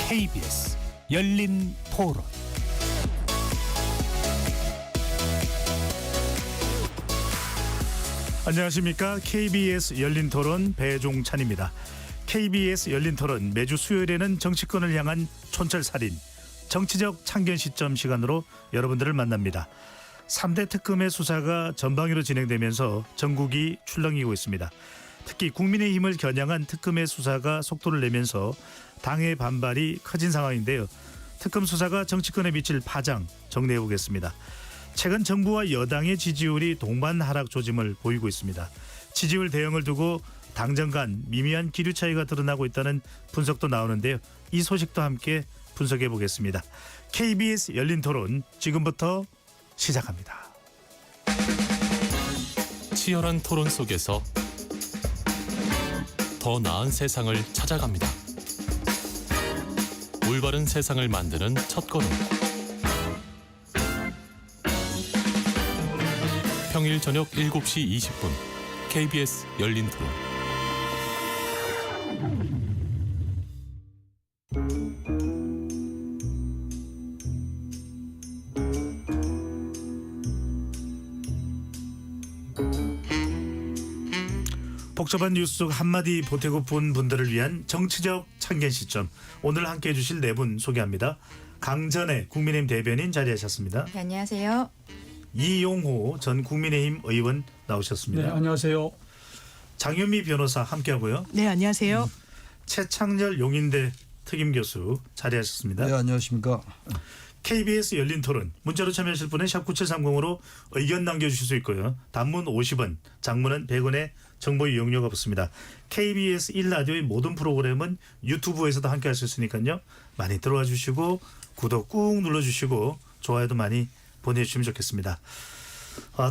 KBS 열린 토론. 안녕하십니까. KBS 열린 토론 배종찬입니다. KBS 열린 토론 매주 수요일에는 정치권을 향한 촌철살인, 정치적 참견 시점 시간으로 여러분들을 만납니다. 3대 특검의 수사가 전방위로 진행되면서 전국이 출렁이고 있습니다. 특히 국민의힘을 겨냥한 특검의 수사가 속도를 내면서 당의 반발이 커진 상황인데요. 특검 수사가 정치권에 미칠 파장 정리해 보겠습니다. 최근 정부와 여당의 지지율이 동반 하락 조짐을 보이고 있습니다. 지지율 대응을 두고 당정 간 미미한 기류 차이가 드러나고 있다는 분석도 나오는데요. 이 소식도 함께 분석해 보겠습니다. KBS 열린 토론 지금부터 시작합니다. 치열한 토론 속에서 더 나은 세상을 찾아갑니다. 올바른 세상을 만드는 첫걸음. 평일 저녁 7시 20분 KBS 열린 토론. 복잡한 뉴스 속 한마디 보태고 본 분들을 위한 정치적 참견 시점. 오늘 함께해 주실 네 분 소개합니다. 강전의 국민의힘 대변인 자리하셨습니다. 네, 안녕하세요. 이용호 전 국민의힘 의원 나오셨습니다. 네, 안녕하세요. 장현미 변호사 함께하고요. 네, 안녕하세요. 최창렬 용인대 특임교수 자리하셨습니다. 네, 안녕하십니까. KBS 열린 토론 문자로 참여하실 분은 샵 9730으로 의견 남겨주실 수 있고요. 단문 50원, 장문은 100원의 정보 이용료가 붙습니다. KBS 1라디오의 모든 프로그램은 유튜브에서도 함께 할 수 있으니까요. 많이 들어와 주시고 구독 꾹 눌러주시고 좋아요도 많이 보내주시면 좋겠습니다.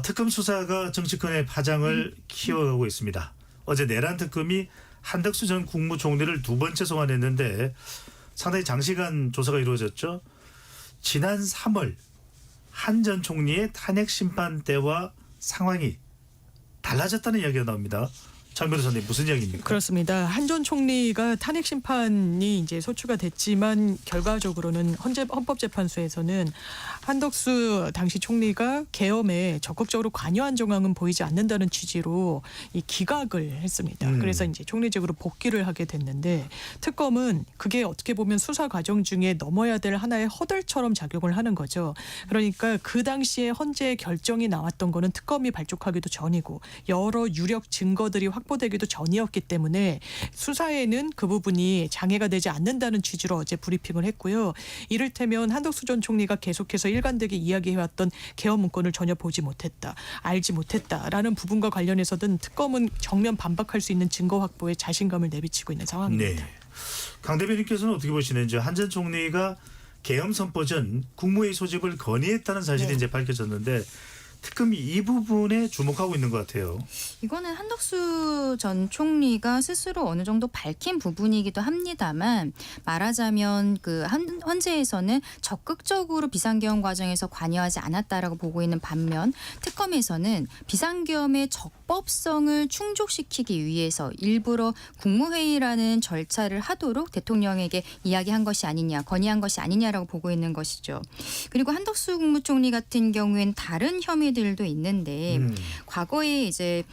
특검 수사가 정치권의 파장을 키워가고 있습니다. 어제 내란 특검이 한덕수 전 국무총리를 두 번째 소환했는데 상당히 장시간 조사가 이루어졌죠. 지난 3월 한 전 총리의 탄핵 심판 때와 상황이 달라졌다는 이야기가 나옵니다. 장 변호사님 무슨 이야기입니까? 그렇습니다. 한 전 총리가 탄핵 심판이 이제 소추가 됐지만 결과적으로는 헌법재판소에서는 한덕수 당시 총리가 계엄에 적극적으로 관여한 정황은 보이지 않는다는 취지로 이 기각을 했습니다. 그래서 이제 총리직으로 복귀를 하게 됐는데 특검은 그게 어떻게 보면 수사 과정 중에 넘어야 될 하나의 허들처럼 작용을 하는 거죠. 그러니까 그 당시에 헌재 결정이 나왔던 거는 특검이 발족하기도 전이고 여러 유력 증거들이 확보되기도 전이었기 때문에 수사에는 그 부분이 장애가 되지 않는다는 취지로 어제 브리핑을 했고요. 이를테면 한덕수 전 총리가 계속해서 일관되게 이야기해왔던 계엄 문건을 전혀 보지 못했다, 알지 못했다라는 부분과 관련해서든 특검은 정면 반박할 수 있는 증거 확보에 자신감을 내비치고 있는 상황입니다. 네. 강 대변인께서는 어떻게 보시는지. 한 전 총리가 계엄 선포 전 국무회의 소집을 건의했다는 사실이 이제 밝혀졌는데 특검이 이 부분에 주목하고 있는 것 같아요. 이거는 한덕수 전 총리가 스스로 어느 정도 밝힌 부분이기도 합니다만 말하자면 그 헌재에서는 적극적으로 비상계엄 과정에서 관여하지 않았다라고 보고 있는 반면 특검에서는 비상계엄의 적법성을 충족시키기 위해서 일부러 국무회의라는 절차를 하도록 대통령에게 이야기한 것이 아니냐, 건의한 것이 아니냐라고 보고 있는 것이죠. 그리고 한덕수 국무총리 같은 경우에는 다른 혐의들도 있는데 과거에 이제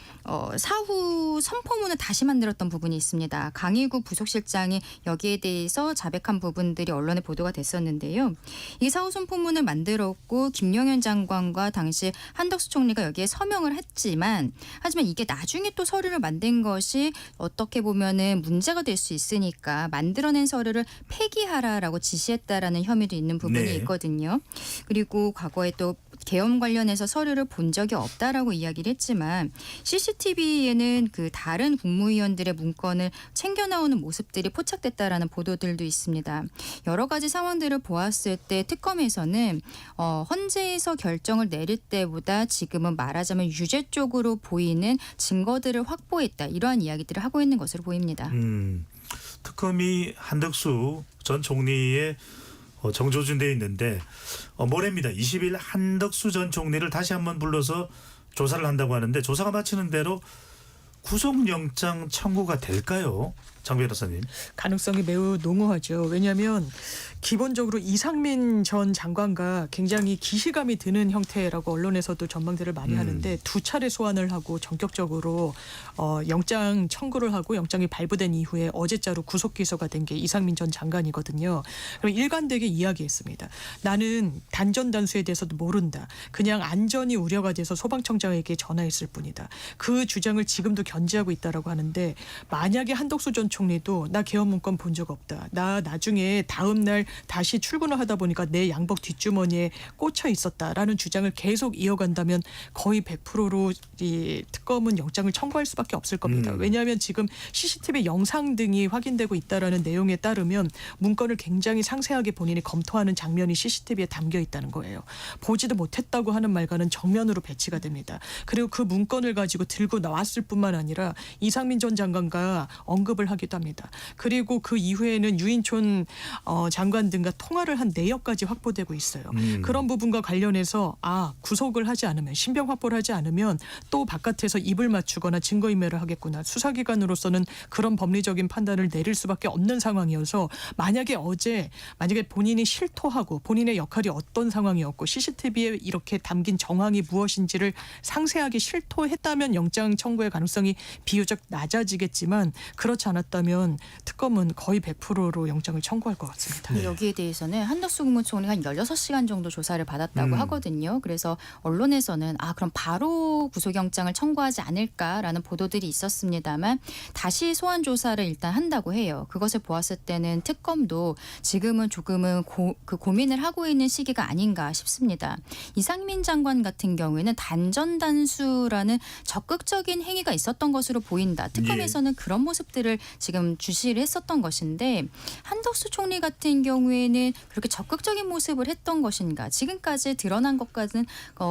사후 선포문을 다시 만들었던 부분이 있습니다. 강일구 부속실장이 여기에 대해서 자백한 부분들이 언론에 보도가 됐었는데요. 이 사후 선포문을 만들었고 김용현 장관과 당시 한덕수 총리가 여기에 서명을 했지만 하지만 이게 나중에 또 서류를 만든 것이 어떻게 보면은 문제가 될 수 있으니까 만들어낸 서류를 폐기하라라고 지시했다라는 혐의도 있는 부분이 네. 있거든요. 그리고 과거에 또 계엄 관련해서 서류를 본 적이 없다라고 이야기를 했지만 CCTV에는 그 다른 국무위원들의 문건을 챙겨 나오는 모습들이 포착됐다라는 보도들도 있습니다. 여러 가지 상황들을 보았을 때 특검에서는 헌재에서 결정을 내릴 때보다 지금은 말하자면 유죄 쪽으로 보이는 증거들을 확보했다. 이러한 이야기들을 하고 있는 것으로 보입니다. 특검이 한덕수 전 총리의 정조준 돼 있는데 모레입니다. 20일 한덕수 전 총리를 다시 한번 불러서 조사를 한다고 하는데 조사가 마치는 대로 구속영장 청구가 될까요? 장 변호사님. 가능성이 매우 농후하죠. 왜냐하면 기본적으로 이상민 전 장관과 굉장히 기시감이 드는 형태라고 언론에서도 전망들을 많이 하는데 두 차례 소환을 하고 전격적으로 영장 청구를 하고 영장이 발부된 이후에 어제자로 구속 기소가 된 게 이상민 전 장관이거든요. 그럼 일관되게 이야기했습니다. 나는 단전 단수에 대해서도 모른다. 그냥 안전이 우려가 돼서 소방청장에게 전화했을 뿐이다. 그 주장을 지금도 견지하고 있다라고 하는데 만약에 한덕수 전 총리도 나 개헌 문건 본 적 없다. 나 나중에 다음 날 다시 출근을 하다 보니까 내 양복 뒷주머니에 꽂혀 있었다라는 주장을 계속 이어간다면 거의 100%로 이 특검은 영장을 청구할 수밖에 없을 겁니다. 왜냐하면 지금 CCTV 영상 등이 확인되고 있다라는 내용에 따르면 문건을 굉장히 상세하게 본인이 검토하는 장면이 CCTV에 담겨 있다는 거예요. 보지도 못했다고 하는 말과는 정면으로 배치가 됩니다. 그리고 그 문건을 가지고 들고 나왔을 뿐만 아니라 이상민 전 장관과 언급을 하기도 합니다. 그리고 그 이후에는 유인촌 장관 등과 통화를 한 내역까지 확보되고 있어요. 그런 부분과 관련해서 구속을 하지 않으면 신병 확보를 하지 않으면 또 바깥에서 입을 맞추거나 증거인멸을 하겠구나. 수사기관으로서는 그런 법리적인 판단을 내릴 수밖에 없는 상황이어서 만약에 본인이 실토하고 본인의 역할이 어떤 상황이었고 CCTV에 이렇게 담긴 정황이 무엇인지를 상세하게 실토했다면 영장 청구의 가능성이 비교적 낮아지겠지만 그렇지 않았다면 특검은 거의 100%로 영장을 청구할 것 같습니다. 여기에 대해서는 한덕수 국무총리가 한 16시간 정도 조사를 받았다고 하거든요. 그래서 언론에서는 그럼 바로 구속영장을 청구하지 않을까라는 보도들이 있었습니다만 다시 소환 조사를 일단 한다고 해요. 그것을 보았을 때는 특검도 지금은 조금은 고민을 하고 있는 시기가 아닌가 싶습니다. 이상민 장관 같은 경우에는 단전단수라는 적극적인 행위가 있었던 것으로 보인다. 특검에서는 그런 모습들을 지금 주시를 했었던 것인데 한덕수 총리 같은 경우에는 그렇게 적극적인 모습을 했던 것인가 지금까지 드러난 것까지는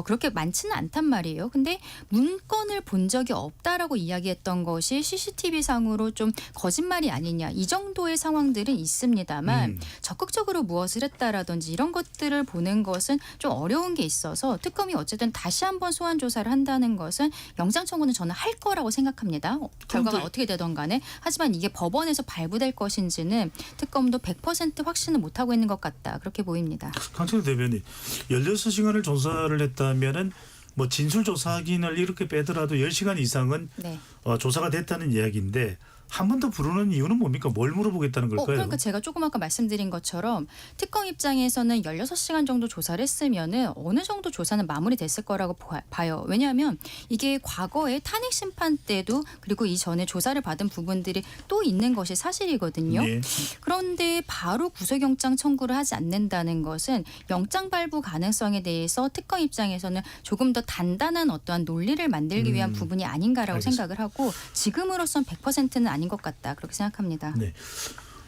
그렇게 많지는 않단 말이에요. 근데 문건을 본 적이 없다라고 이야기했던 것이 CCTV상으로 좀 거짓말이 아니냐 이 정도의 상황들은 있습니다만 적극적으로 무엇을 했다라든지 이런 것들을 보는 것은 좀 어려운 게 있어서 특검이 어쨌든 다시 한번 소환 조사를 한다는 것은 영장 청구는 저는 할 거라고 생각합니다. 결과가 어떻게 되던 간에. 하지만 이게 법원에서 발부될 것인지는 특검도 100% 확신을 못하고 있는 것 같다. 그렇게 보입니다. 강철 대변인 16시간을 조사를 했다면은 뭐 진술 조사 확인을 이렇게 빼더라도 10시간 이상은 네. 조사가 됐다는 이야기인데 한 번 더 부르는 이유는 뭡니까? 뭘 물어보겠다는 걸까요? 그러니까 제가 조금 아까 말씀드린 것처럼 특검 입장에서는 16시간 정도 조사를 했으면은 어느 정도 조사는 마무리됐을 거라고 봐요. 왜냐하면 이게 과거에 탄핵 심판 때도 그리고 이전에 조사를 받은 부분들이 또 있는 것이 사실이거든요. 예. 그런데 바로 구속영장 청구를 하지 않는다는 것은 영장 발부 가능성에 대해서 특검 입장에서는 조금 더 단단한 어떠한 논리를 만들기 위한 부분이 아닌가라고 알겠습니다. 생각을 하고 지금으로선 100%는 아닌 것 같다. 그렇게 생각합니다. 네.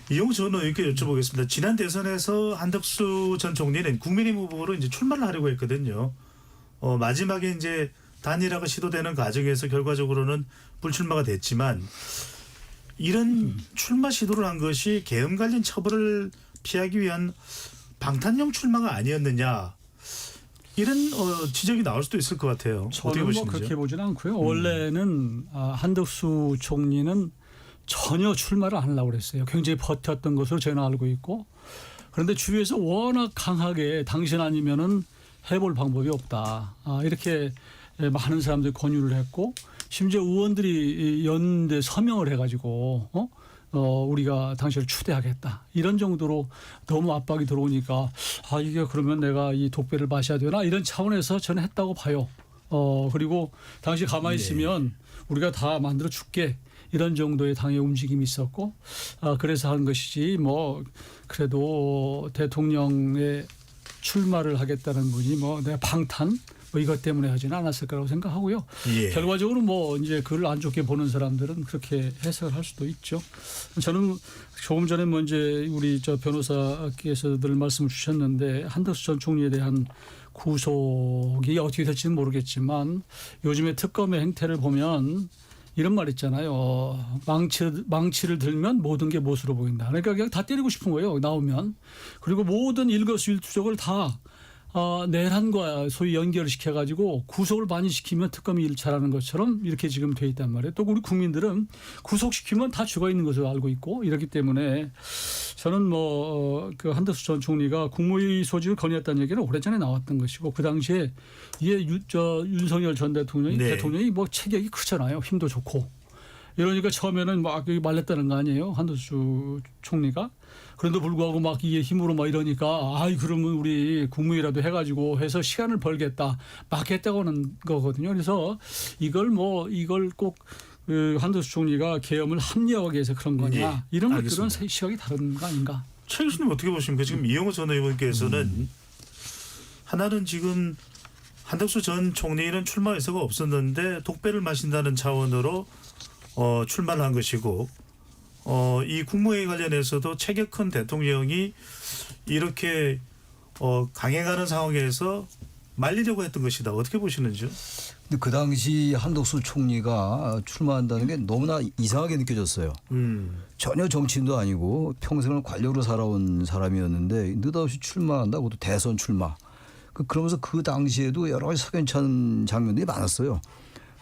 이용 전 의원께 여쭤보겠습니다. 지난 대선에서 한덕수 전 총리는 국민의힘 후보로 이제 출마를 하려고 했거든요. 마지막에 이제 단일화가 시도되는 과정에서 결과적으로는 불출마가 됐지만 이런 출마 시도를 한 것이 계엄 관련 처벌을 피하기 위한 방탄용 출마가 아니었느냐. 이런 지적이 나올 수도 있을 것 같아요. 어떻게 저는 뭐 보시는지요? 그렇게 보지는 않고요. 원래는 한덕수 총리는 전혀 출마를 안 하려고 그랬어요. 굉장히 버텼던 것으로 저는 알고 있고. 그런데 주위에서 워낙 강하게 당신 아니면은 해볼 방법이 없다. 이렇게 많은 사람들이 권유를 했고 심지어 의원들이 연대 서명을 해가지고 우리가 당신을 추대하겠다. 이런 정도로 너무 압박이 들어오니까 이게 그러면 내가 이 독배를 마셔야 되나 이런 차원에서 저는 했다고 봐요. 그리고 당시 가만히 있으면 우리가 다 만들어 줄게. 이런 정도의 당의 움직임이 있었고 그래서 한 것이지 뭐 그래도 대통령의 출마를 하겠다는 분이 뭐 내가 방탄 뭐 이것 때문에 하지는 않았을 거라고 생각하고요. 예. 결과적으로 뭐 이제 그걸 안 좋게 보는 사람들은 그렇게 해석을 할 수도 있죠. 저는 조금 전에 뭐 이제 우리 저 변호사께서 늘 말씀을 주셨는데 한덕수 전 총리에 대한 구속이 어떻게 될지는 모르겠지만 요즘에 특검의 행태를 보면 이런 말 있잖아요. 망치를 들면 모든 게 못으로 보인다. 그러니까 그냥 다 때리고 싶은 거예요. 나오면. 그리고 모든 일거수일투족을 다 내란과 소위 연결을 시켜가지고 구속을 많이 시키면 특검이 일 잘하는 것처럼 이렇게 지금 돼 있단 말이에요. 또 우리 국민들은 구속시키면 다 죽어 있는 것으로 알고 있고 이렇기 때문에 저는 그 한덕수 전 총리가 국무회의 소집을 건의했다는 얘기는 오래전에 나왔던 것이고 그 당시에 이게 윤석열 전 대통령이 네. 대통령이 뭐 체격이 크잖아요. 힘도 좋고. 이러니까 처음에는 막 여기 말렸다는 거 아니에요. 한덕수 총리가. 그런데 불구하고 막 이게 힘으로 막 이러니까 아이 그러면 우리 국무회의라도 해가지고 해서 시간을 벌겠다 막 했다고 하는 거거든요. 그래서 이걸 꼭 한덕수 총리가 계엄을 합리화하기 위해서 그런 거냐 예, 이런 알겠습니다. 것들은 시각이 다른 거 아닌가. 최 교수님 어떻게 보십니까? 지금 이영호 전 의원께서는 하나는 지금 한덕수 전 총리는 출마 의사가 없었는데 독배를 마신다는 차원으로 출마를 한 것이고 이 국무회의 관련해서도 체격 큰 대통령이 이렇게 강행하는 상황에서 말리려고 했던 것이다. 어떻게 보시는지요? 근데 그 당시 한덕수 총리가 출마한다는 게 너무나 이상하게 느껴졌어요. 전혀 정치인도 아니고 평생을 관료로 살아온 사람이었는데 느닷없이 출마한다. 그것도 대선 출마. 그러면서 그 당시에도 여러 가지 석연찮은 장면들이 많았어요.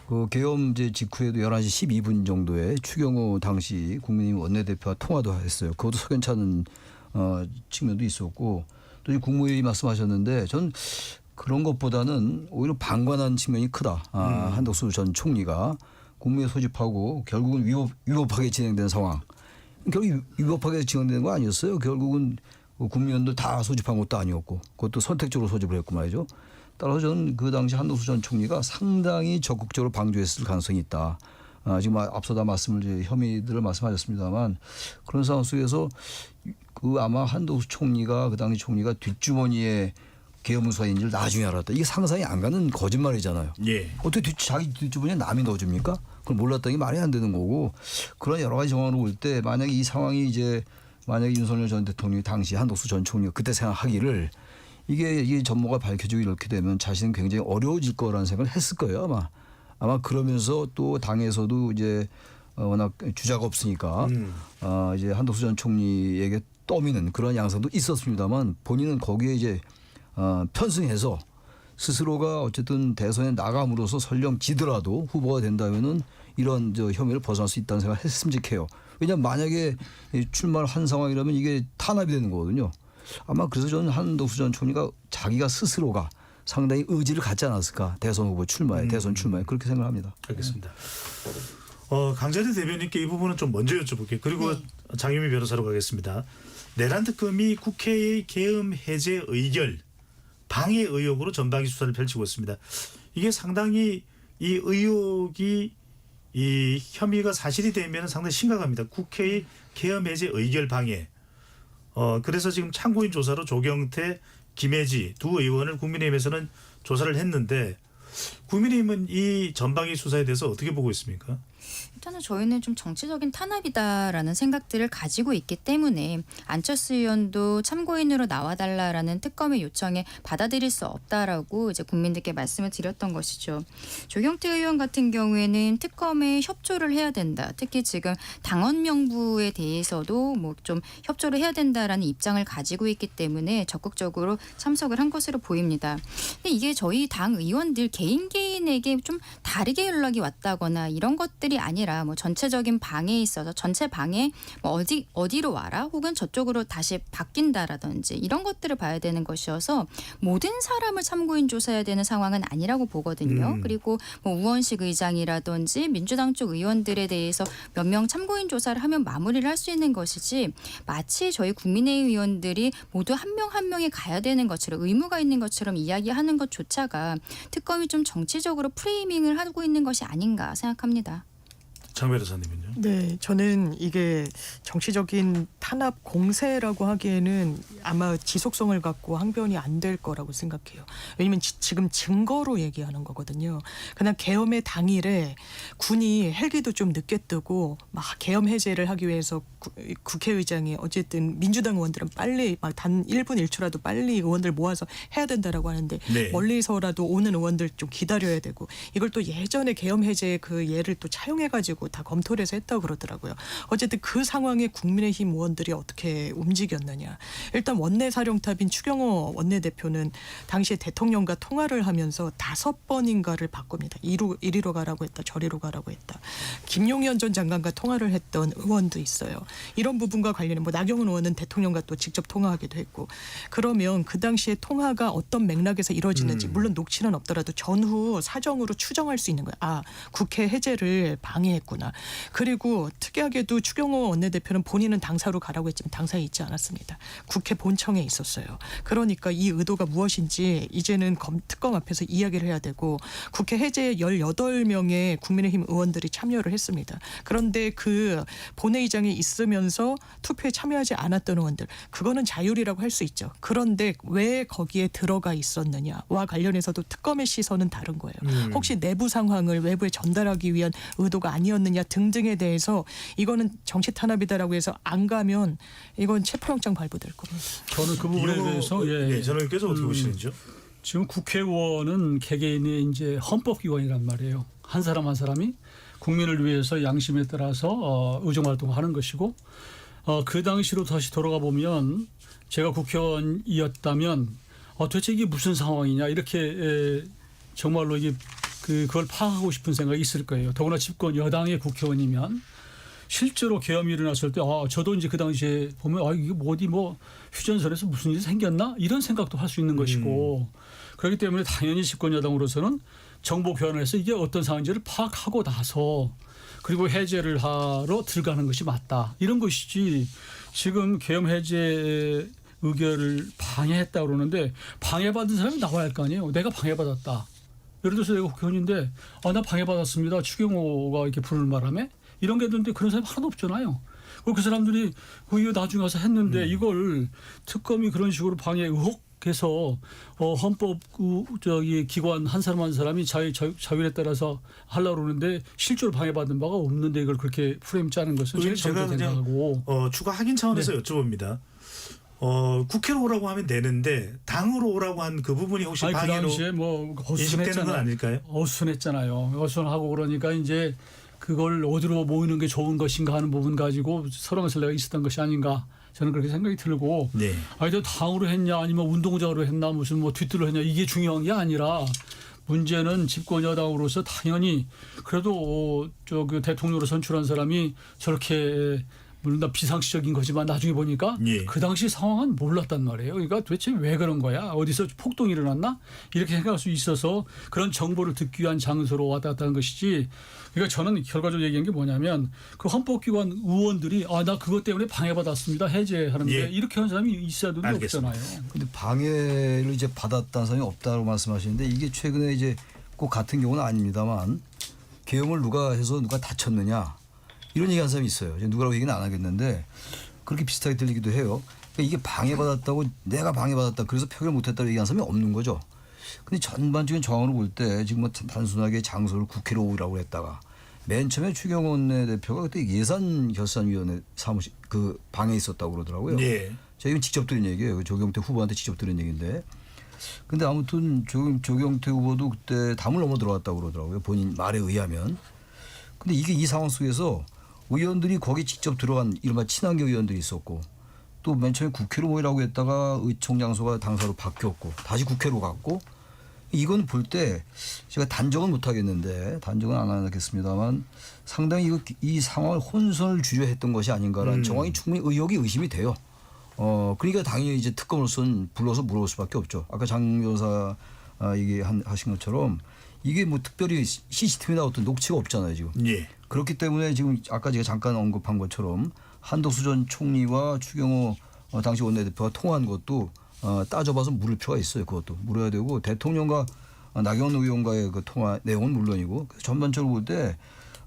그 계엄 직후에도 11시 12분 정도에 추경호 당시 국민의힘 원내대표와 통화도 했어요. 그것도 석연찮은 측면도 있었고 또 이 국무회의 말씀하셨는데 전 그런 것보다는 오히려 방관한 측면이 크다. 한덕수 전 총리가 국무회의 소집하고 결국은 위법하게 진행된 상황. 결국 위법하게 진행된 거 아니었어요. 결국은 국민의원들 다 소집한 것도 아니었고 그것도 선택적으로 소집을 했고 말이죠. 따라서 저는 그 당시 한덕수 전 총리가 상당히 적극적으로 방조했을 가능성이 있다. 지금 앞서다 혐의들을 말씀하셨습니다만 그런 상황 속에서 아마 한덕수 총리가 그 당시 총리가 뒷주머니에 계엄 수사인지를 나중에 알았다. 이게 상상이 안 가는 거짓말이잖아요. 예. 어떻게 자기 뒷주머니에 남이 넣어줍니까? 그걸 몰랐다는 게 말이 안 되는 거고 그런 여러 가지 정황으로 볼 때 만약에 이 상황이 만약에 윤석열 전 대통령이 당시 한덕수 전 총리가 그때 생각하기를 이게 전모가 밝혀지고 이렇게 되면 자신은 굉장히 어려워질 거라는 생각을 했을 거예요 아마 그러면서 또 당에서도 이제 워낙 주자가 없으니까 이제 한덕수 전 총리에게 떠미는 그런 양상도 있었습니다만 본인은 거기에 이제 편승해서 스스로가 어쨌든 대선에 나감으로써 설령 지더라도 후보가 된다면은 이런 혐의를 벗어날 수 있다는 생각을 했음직해요. 왜냐하면 만약에 출마를 한 상황이라면 이게 탄압이 되는 거거든요. 아마 그래서 저는 한덕수 전 총리가 자기가 스스로가 상당히 의지를 갖지 않았을까 대선 후보 출마에 대선 출마에 그렇게 생각합니다. 알겠습니다. 강자대 대변인께 이 부분은 좀 먼저 여쭤볼게요. 그리고 장유미 변호사로 가겠습니다. 내란 특검이 국회의 계엄 해제 의결 방해 의혹으로 전방위 수사를 펼치고 있습니다. 이게 상당히 이 의혹이 이 혐의가 사실이 되면 상당히 심각합니다. 국회의 계엄 해제 의결 방해. 그래서 지금 참고인 조사로 조경태, 김혜지 두 의원을 국민의힘에서는 조사를 했는데 국민의힘은 이 전방위 수사에 대해서 어떻게 보고 있습니까? 일단은 저희는 좀 정치적인 탄압이다라는 생각들을 가지고 있기 때문에 안철수 의원도 참고인으로 나와달라라는 특검의 요청에 받아들일 수 없다라고 이제 국민들께 말씀을 드렸던 것이죠. 조경태 의원 같은 경우에는 특검에 협조를 해야 된다. 특히 지금 당원 명부에 대해서도 뭐 좀 협조를 해야 된다라는 입장을 가지고 있기 때문에 적극적으로 참석을 한 것으로 보입니다. 근데 이게 저희 당 의원들 개인에게 좀 다르게 연락이 왔다거나 이런 것들이 아니라 뭐 전체적인 방해에 있어서 전체 방해 뭐 어디로 와라 혹은 저쪽으로 다시 바뀐다라든지 이런 것들을 봐야 되는 것이어서 모든 사람을 참고인 조사해야 되는 상황은 아니라고 보거든요. 그리고 뭐 우원식 의장이라든지 민주당 쪽 의원들에 대해서 몇 명 참고인 조사를 하면 마무리를 할 수 있는 것이지 마치 저희 국민의힘 의원들이 모두 한 명 한 명이 가야 되는 것처럼 의무가 있는 것처럼 이야기하는 것조차가 특검이 좀 정치적으로 프레이밍을 하고 있는 것이 아닌가 생각합니다. 장 변호사님은요? 네, 저는 이게 정치적인 탄압 공세라고 하기에는 아마 지속성을 갖고 항변이 안 될 거라고 생각해요. 왜냐하면 지금 증거로 얘기하는 거거든요. 그냥 계엄의 당일에 군이 헬기도 좀 늦게 뜨고 막 계엄 해제를 하기 위해서 국회의장이 어쨌든 민주당 의원들은 빨리 막 단 1분 1초라도 빨리 의원들 모아서 해야 된다라고 하는데 네. 멀리서라도 오는 의원들 좀 기다려야 되고 이걸 또 예전에 계엄 해제 그 예를 또 차용해가지고 다 검토를 해서 했다고 그러더라고요. 어쨌든 그 상황에 국민의힘 의원들이 어떻게 움직였느냐. 일단 원내사령탑인 추경호 원내대표는 당시에 대통령과 통화를 하면서 5번인가를 바꿉니다. 이리로 가라고 했다. 저리로 가라고 했다. 김용현 전 장관과 통화를 했던 의원도 있어요. 이런 부분과 관련해 뭐 나경원 의원은 대통령과 또 직접 통화하기도 했고 그러면 그 당시에 통화가 어떤 맥락에서 이루어지는지 물론 녹취는 없더라도 전후 사정으로 추정할 수 있는 거예요. 아, 국회 해제를 방해했구나. 그리고 특이하게도 추경호 원내대표는 본인은 당사로 가라고 했지만 당사에 있지 않았습니다. 국회 본청에 있었어요. 그러니까 이 의도가 무엇인지 이제는 특검 앞에서 이야기를 해야 되고 국회 해제에 18명의 국민의힘 의원들이 참여를 했습니다. 그런데 그 본회의장에 있으면서 투표에 참여하지 않았던 의원들 그거는 자율이라고 할 수 있죠. 그런데 왜 거기에 들어가 있었느냐와 관련해서도 특검의 시선은 다른 거예요. 혹시 내부 상황을 외부에 전달하기 위한 의도가 아니었느냐 등등에 대해서 이거는 정치 탄압이다라고 해서 안 가면 이건 체포영장 발부될 겁니다. 저는 그 부분에 대해서 전원께서 어떻게 보시는지요? 지금 국회의원은 개개인의 이제 헌법기관이란 말이에요. 한 사람 한 사람이 국민을 위해서 양심에 따라서 의정활동을 하는 것이고 그 당시로 다시 돌아가 보면 제가 국회의원이었다면 도대체 이게 무슨 상황이냐 이렇게 정말로 이게 그걸 파악하고 싶은 생각이 있을 거예요. 더구나 집권 여당의 국회의원이면 실제로 계엄이 일어났을 때 저도 이제 그 당시에 보면 이게 어디 뭐 휴전선에서 무슨 일이 생겼나 이런 생각도 할 수 있는 것이고 그렇기 때문에 당연히 집권 여당으로서는 정보 교환을 해서 이게 어떤 상황인지를 파악하고 나서 그리고 해제를 하러 들어가는 것이 맞다. 이런 것이지 지금 계엄 해제 의결을 방해했다고 그러는데 방해받은 사람이 나와야 할 거 아니에요. 내가 방해받았다. 예를 들어서 내가 국회의원인데 나 방해받았습니다. 추경호가 이렇게 부르는 바람에 이런 게 있는데 그런 사람이 하나도 없잖아요. 그 사람들이 이거 나중에 와서 했는데 이걸 특검이 그런 식으로 방해 의혹해서 헌법 기관 한 사람 한 사람이 자율에 따라서 하려고 그러는데 실제로 방해받은 바가 없는데 이걸 그렇게 프레임 짜는 것은 제가 잘못된 생각하고 추가 확인 차원에서 여쭤봅니다. 국회로 오라고 하면 되는데 당으로 오라고 한 그 부분이 혹시 그 방해로 당시에 뭐 인식되는 건 아닐까요? 어순했잖아요. 어순하고 그러니까 이제 그걸 어디로 모이는 게 좋은 것인가 하는 부분 가지고 설왕설래가 있었던 것이 아닌가 저는 그렇게 생각이 들고 네. 저 당으로 했냐 아니면 운동장으로 했나 무슨 뭐 뒤뜰로 했냐 이게 중요한 게 아니라 문제는 집권 여당으로서 당연히 그래도 그 대통령으로 선출한 사람이 저렇게 물론 다 비상시적인 거지만 나중에 보니까 그 당시 상황은 몰랐단 말이에요. 그러니까 도대체 왜 그런 거야? 어디서 폭동이 일어났나? 이렇게 생각할 수 있어서 그런 정보를 듣기 위한 장소로 왔다 갔다 하는 것이지. 그러니까 저는 결과적으로 얘기한 게 뭐냐면 그 헌법기관 의원들이 나 그것 때문에 방해받았습니다. 해제하는데 이렇게 한 사람이 있어야 되는 게 없잖아요. 근데 방해를 이제 받았다는 사람이 없다고 말씀하시는데 이게 최근에 이제 꼭 같은 경우는 아닙니다만 계엄을 누가 해서 누가 다쳤느냐. 이런 얘기한 사람이 있어요. 누구라고 얘기는 안 하겠는데 그렇게 비슷하게 들리기도 해요. 그러니까 이게 방해받았다고 내가 방해받았다 그래서 표결 못했다고 얘기한 사람이 없는 거죠. 근데 전반적인 정황으로 볼 때 지금 뭐 단순하게 장소를 국회로 오라고 했다가 맨 처음에 추경호 원내대표가 그때 예산결산위원회 사무실 그 방에 있었다고 그러더라고요. 제가 직접 들은 얘기예요. 조경태 후보한테 직접 들은 얘기인데. 근데 아무튼 조경태 후보도 그때 담을 넘어 들어왔다고 그러더라고요. 본인 말에 의하면. 근데 이게 이 상황 속에서 의원들이 거기 직접 들어간 이른바 친한계 의원들이 있었고 또 맨 처음에 국회로 모이라고 했다가 의총 장소가 당사로 바뀌었고 다시 국회로 갔고 이건 볼 때 제가 단정은 못하겠는데 단정은 안 하겠습니다만 상당히 이 상황을 혼선을 주려했던 것이 아닌가라는 정황이 충분히 의심이 돼요. 그러니까 당연히 이제 특검으로서는 불러서 물어볼 수밖에 없죠. 아까 장 변호사 하신 것처럼 이게 뭐 특별히 CCTV나 어떤 녹취가 없잖아요 지금. 그렇기 때문에 지금 아까 제가 잠깐 언급한 것처럼 한덕수 전 총리와 추경호 당시 원내대표가 통화한 것도 따져봐서 물을 필요가 있어요. 그것도 물어야 되고 대통령과 나경원 의원과의 그 통화 내용은 물론이고 전반적으로 볼 때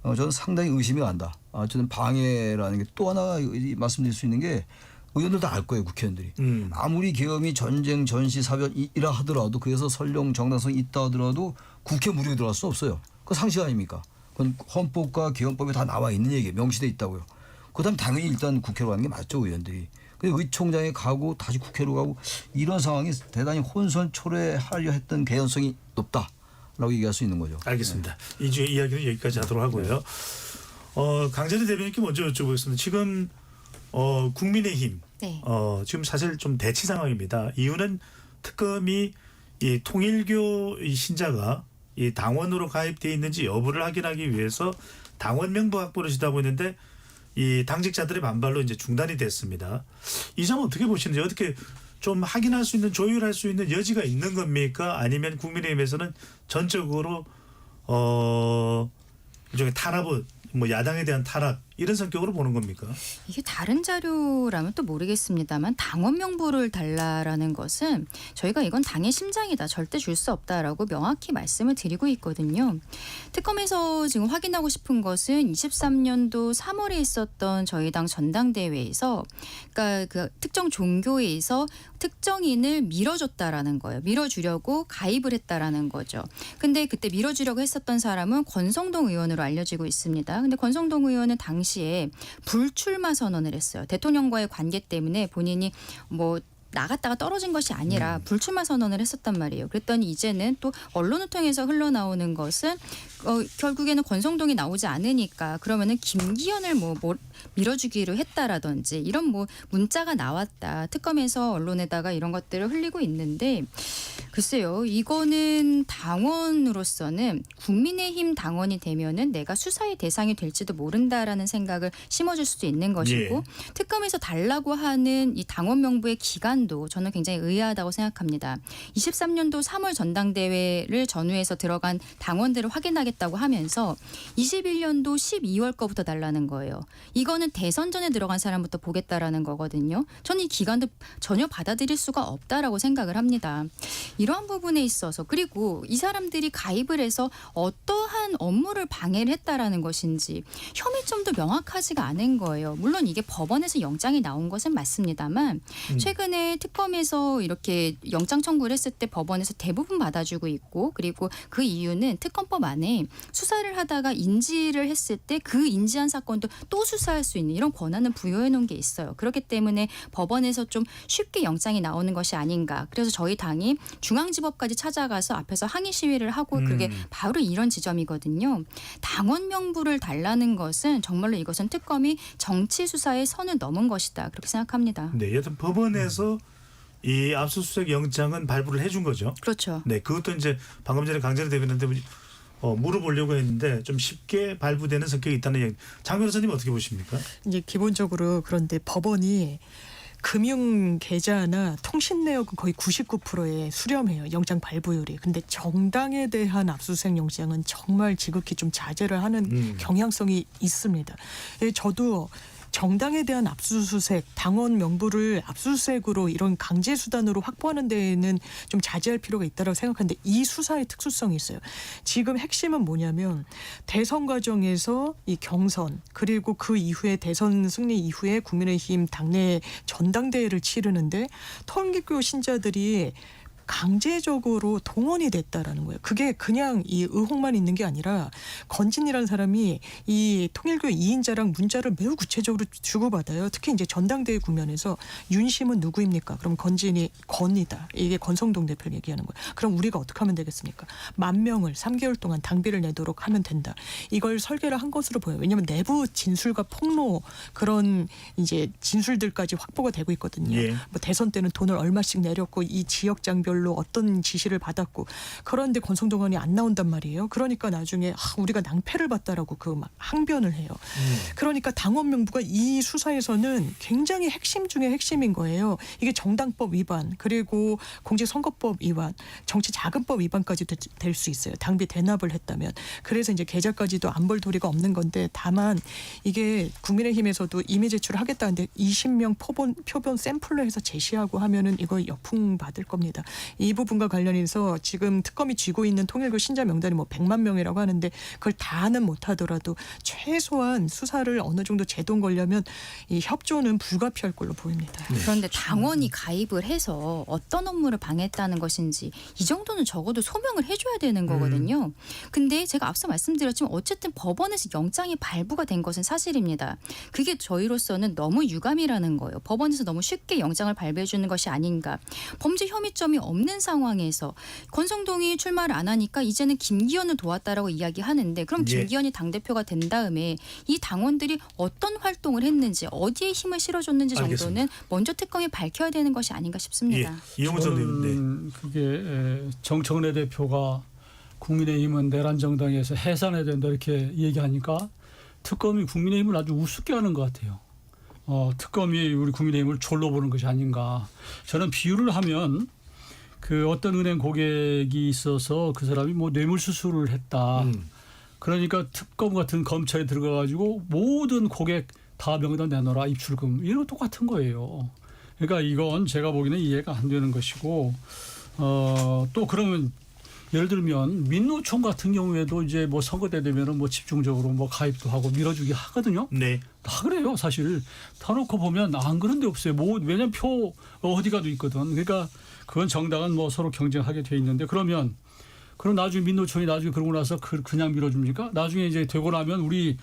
저는 상당히 의심이 간다. 저는 방해라는 게 또 하나 말씀드릴 수 있는 게 의원들 다 알 거예요. 국회의원들이. 아무리 계엄이 전쟁 전시 사변이라 하더라도 그래서 설령 정당성이 있다 하더라도 국회 무료에 들어갈 수 없어요. 그거 상식 아닙니까? 그건 헌법과 계엄법에 다 나와 있는 얘기예요. 명시돼 있다고요. 그다음 당연히 일단 국회로 가는 게 맞죠. 의원들이. 근데 의총장에 가고 다시 국회로 가고 이런 상황이 대단히 혼선초래하려 했던 개연성이 높다라고 얘기할 수 있는 거죠. 알겠습니다. 이 주의 이야기는 여기까지 하도록 하고요. 강재래 대변인께 먼저 여쭤보겠습니다. 지금 국민의힘 네. 지금 사실 좀 대치 상황입니다. 이유는 특검이 이 통일교 이 신자가 이 당원으로 가입돼 있는지 여부를 확인하기 위해서 당원 명부 확보를 시도하고 있는데 이 당직자들의 반발로 이제 중단이 됐습니다. 이 점 어떻게 보시는지, 어떻게 좀 확인할 수 있는, 조율할 수 있는 여지가 있는 겁니까? 아니면 국민의힘에서는 전적으로 일종의 탄압을, 뭐 야당에 대한 탄압 이런 성격으로 보는 겁니까? 이게 다른 자료라면 또 모르겠습니다만 당원 명부를 달라라는 것은 저희가 이건 당의 심장이다, 절대 줄 수 없다라고 명확히 말씀을 드리고 있거든요. 특검에서 지금 확인하고 싶은 것은 23년도 3월에 있었던 저희 당 전당대회에서, 그러니까 그 특정 종교에서 특정인을 밀어줬다라는 거예요. 밀어주려고 가입을 했다라는 거죠. 근데 그때 밀어주려고 했었던 사람은 권성동 의원으로 알려지고 있습니다. 근데 권성동 의원은 당시에 불출마 선언을 했어요. 대통령과의 관계 때문에 본인이 뭐 나갔다가 떨어진 것이 아니라 불출마 선언을 했었단 말이에요. 그랬더니 이제는 또 언론을 통해서 흘러나오는 것은 결국에는 권성동이 나오지 않으니까 그러면은 김기현을 뭐 밀어주기로 했다라든지 이런 뭐 문자가 나왔다. 특검에서 언론에다가 이런 것들을 흘리고 있는데, 글쎄요, 이거는 당원으로서는 국민의힘 당원이 되면은 내가 수사의 대상이 될지도 모른다라는 생각을 심어줄 수도 있는 것이고, 특검에서 달라고 하는 이 당원 명부의 기간도 저는 굉장히 의아하다고 생각합니다. 23년도 3월 전당대회를 전후해서 들어간 당원들을 확인하겠다고 하면서 21년도 12월 거부터 달라는 거예요. 이거는 대선 전에 들어간 사람부터 보겠다라는 거거든요. 저는 이 기간도 전혀 받아들일 수가 없다라고 생각을 합니다. 이러한 부분에 있어서, 그리고 이 사람들이 가입을 해서 어떠한 업무를 방해를 했다라는 것인지 혐의점도 명확하지가 않은 거예요. 물론 이게 법원에서 영장이 나온 것은 맞습니다만 최근에 특검에서 이렇게 영장 청구를 했을 때 법원에서 대부분 받아주고 있고, 그리고 그 이유는 특검법 안에 수사를 하다가 인지를 했을 때 그 인지한 사건도 또 수사할 수 있는 이런 권한을 부여해 놓은 게 있어요. 그렇기 때문에 법원에서 좀 쉽게 영장이 나오는 것이 아닌가. 그래서 저희 당이 중앙지법까지 찾아가서 앞에서 항의 시위를 하고, 그게 바로 이런 지점이거든요. 당원 명부를 달라는 것은 정말로 이것은 특검이 정치 수사의 선을 넘은 것이다, 그렇게 생각합니다. 네, 여튼 법원에서 이 압수수색 영장은 발부를 해준 거죠. 그렇죠. 네, 그것도 이제 방금 전에 강재래 대변인한테 물어보려고 했는데 좀 쉽게 발부되는 성격이 있다는 얘기. 장 변호사님 어떻게 보십니까? 이제 기본적으로 그런데 법원이 금융 계좌나 통신 내역은 거의 99%에 수렴해요. 영장 발부율이. 근데 정당에 대한 압수수색 영장은 정말 지극히 좀 자제를 하는 경향성이 있습니다. 저도 정당에 대한 압수수색, 당원 명부를 압수수색으로 이런 강제 수단으로 확보하는 데에는 좀 자제할 필요가 있다고 생각하는데, 이 수사의 특수성이 있어요. 지금 핵심은 뭐냐면 대선 과정에서 이 경선, 그리고 그 이후에 대선 승리 이후에 국민의힘 당내 전당대회를 치르는데 통일교 신자들이 강제적으로 동원이 됐다라는 거예요. 그게 그냥 이 의혹만 있는 게 아니라 건진이라는 사람이 이 통일교 2인자랑 문자를 매우 구체적으로 주고받아요. 특히 이제 전당대회 국면에서 윤심은 누구입니까? 그럼 건진이 건이다. 이게 권성동 대표를 얘기하는 거예요. 그럼 우리가 어떻게 하면 되겠습니까? 10,000명을 3개월 동안 당비를 내도록 하면 된다. 이걸 설계를 한 것으로 보여요. 왜냐하면 내부 진술과 폭로 그런 이제 진술들까지 확보가 되고 있거든요. 예. 뭐 대선 때는 돈을 얼마씩 내렸고 이 지역장별로 어떤 지시를 받았고, 그런데 권성동 의원이 안 나온단 말이에요. 그러니까 나중에 우리가 낭패를 봤다라고 그 막 항변을 해요. 그러니까 당원 명부가 이 수사에서는 굉장히 핵심 중에 핵심인 거예요. 이게 정당법 위반, 그리고 공직선거법 위반, 정치자금법 위반까지 될 수 있어요. 당비 대납을 했다면. 그래서 이제 계좌까지도 안 볼 도리가 없는 건데, 다만 이게 국민의힘에서도 이미 제출을 하겠다는데 20명 표본 샘플로 해서 제시하고 하면은 이거 역풍 받을 겁니다. 이 부분과 관련해서 지금 특검이 쥐고 있는 통일교 신자 명단이 뭐 100만 명이라고 하는데 그걸 다는 못하더라도 최소한 수사를 어느 정도 제동 걸려면 이 협조는 불가피할 걸로 보입니다. 그런데 당원이 가입을 해서 어떤 업무를 방해했다는 것인지 이 정도는 적어도 소명을 해줘야 되는 거거든요. 근데 제가 앞서 말씀드렸지만 어쨌든 법원에서 영장이 발부가 된 것은 사실입니다. 그게 저희로서는 너무 유감이라는 거예요. 법원에서 너무 쉽게 영장을 발부해 주는 것이 아닌가. 범죄 혐의점이 없는 없는 상황에서 권성동이 출마를 안 하니까 이제는 김기현을 도왔다라고 이야기하는데 그럼 예. 김기현이 당대표가 된 다음에 이 당원들이 어떤 활동을 했는지 어디에 힘을 실어줬는지 정도는 알겠습니다. 먼저 특검이 밝혀야 되는 것이 아닌가 싶습니다. 예. 이용호 전 의원. 네. 저는 그게 정청래 대표가 국민의힘은 내란 정당에서 해산해야 된다 이렇게 얘기하니까 특검이 국민의힘을 아주 우습게 하는 것 같아요. 특검이 우리 국민의힘을 졸로 보는 것이 아닌가. 저는 비유를 하면 그 어떤 은행 고객이 있어서 그 사람이 뭐 뇌물 수수를 했다. 그러니까 특검 같은 검찰에 들어가가지고 모든 고객 다 명단 내놓으라 입출금 이런 거 똑같은 거예요. 그러니까 이건 제가 보기에는 이해가 안 되는 것이고 또 그러면 예를 들면 민노총 같은 경우에도 이제 뭐 선거 때 되면은 뭐 집중적으로 뭐 가입도 하고 밀어주기 하거든요. 네. 다 그래요, 사실. 다 놓고 보면 안 그런 데 없어요. 뭐 왜냐면 표 어디 가도 있거든. 그러니까 그건 정당은 뭐 서로 경쟁하게 돼 있는데 그럼 나중에 민노총이 나중에 그러고 나서 그냥 밀어줍니까? 나중에 이제 되고 나면 우리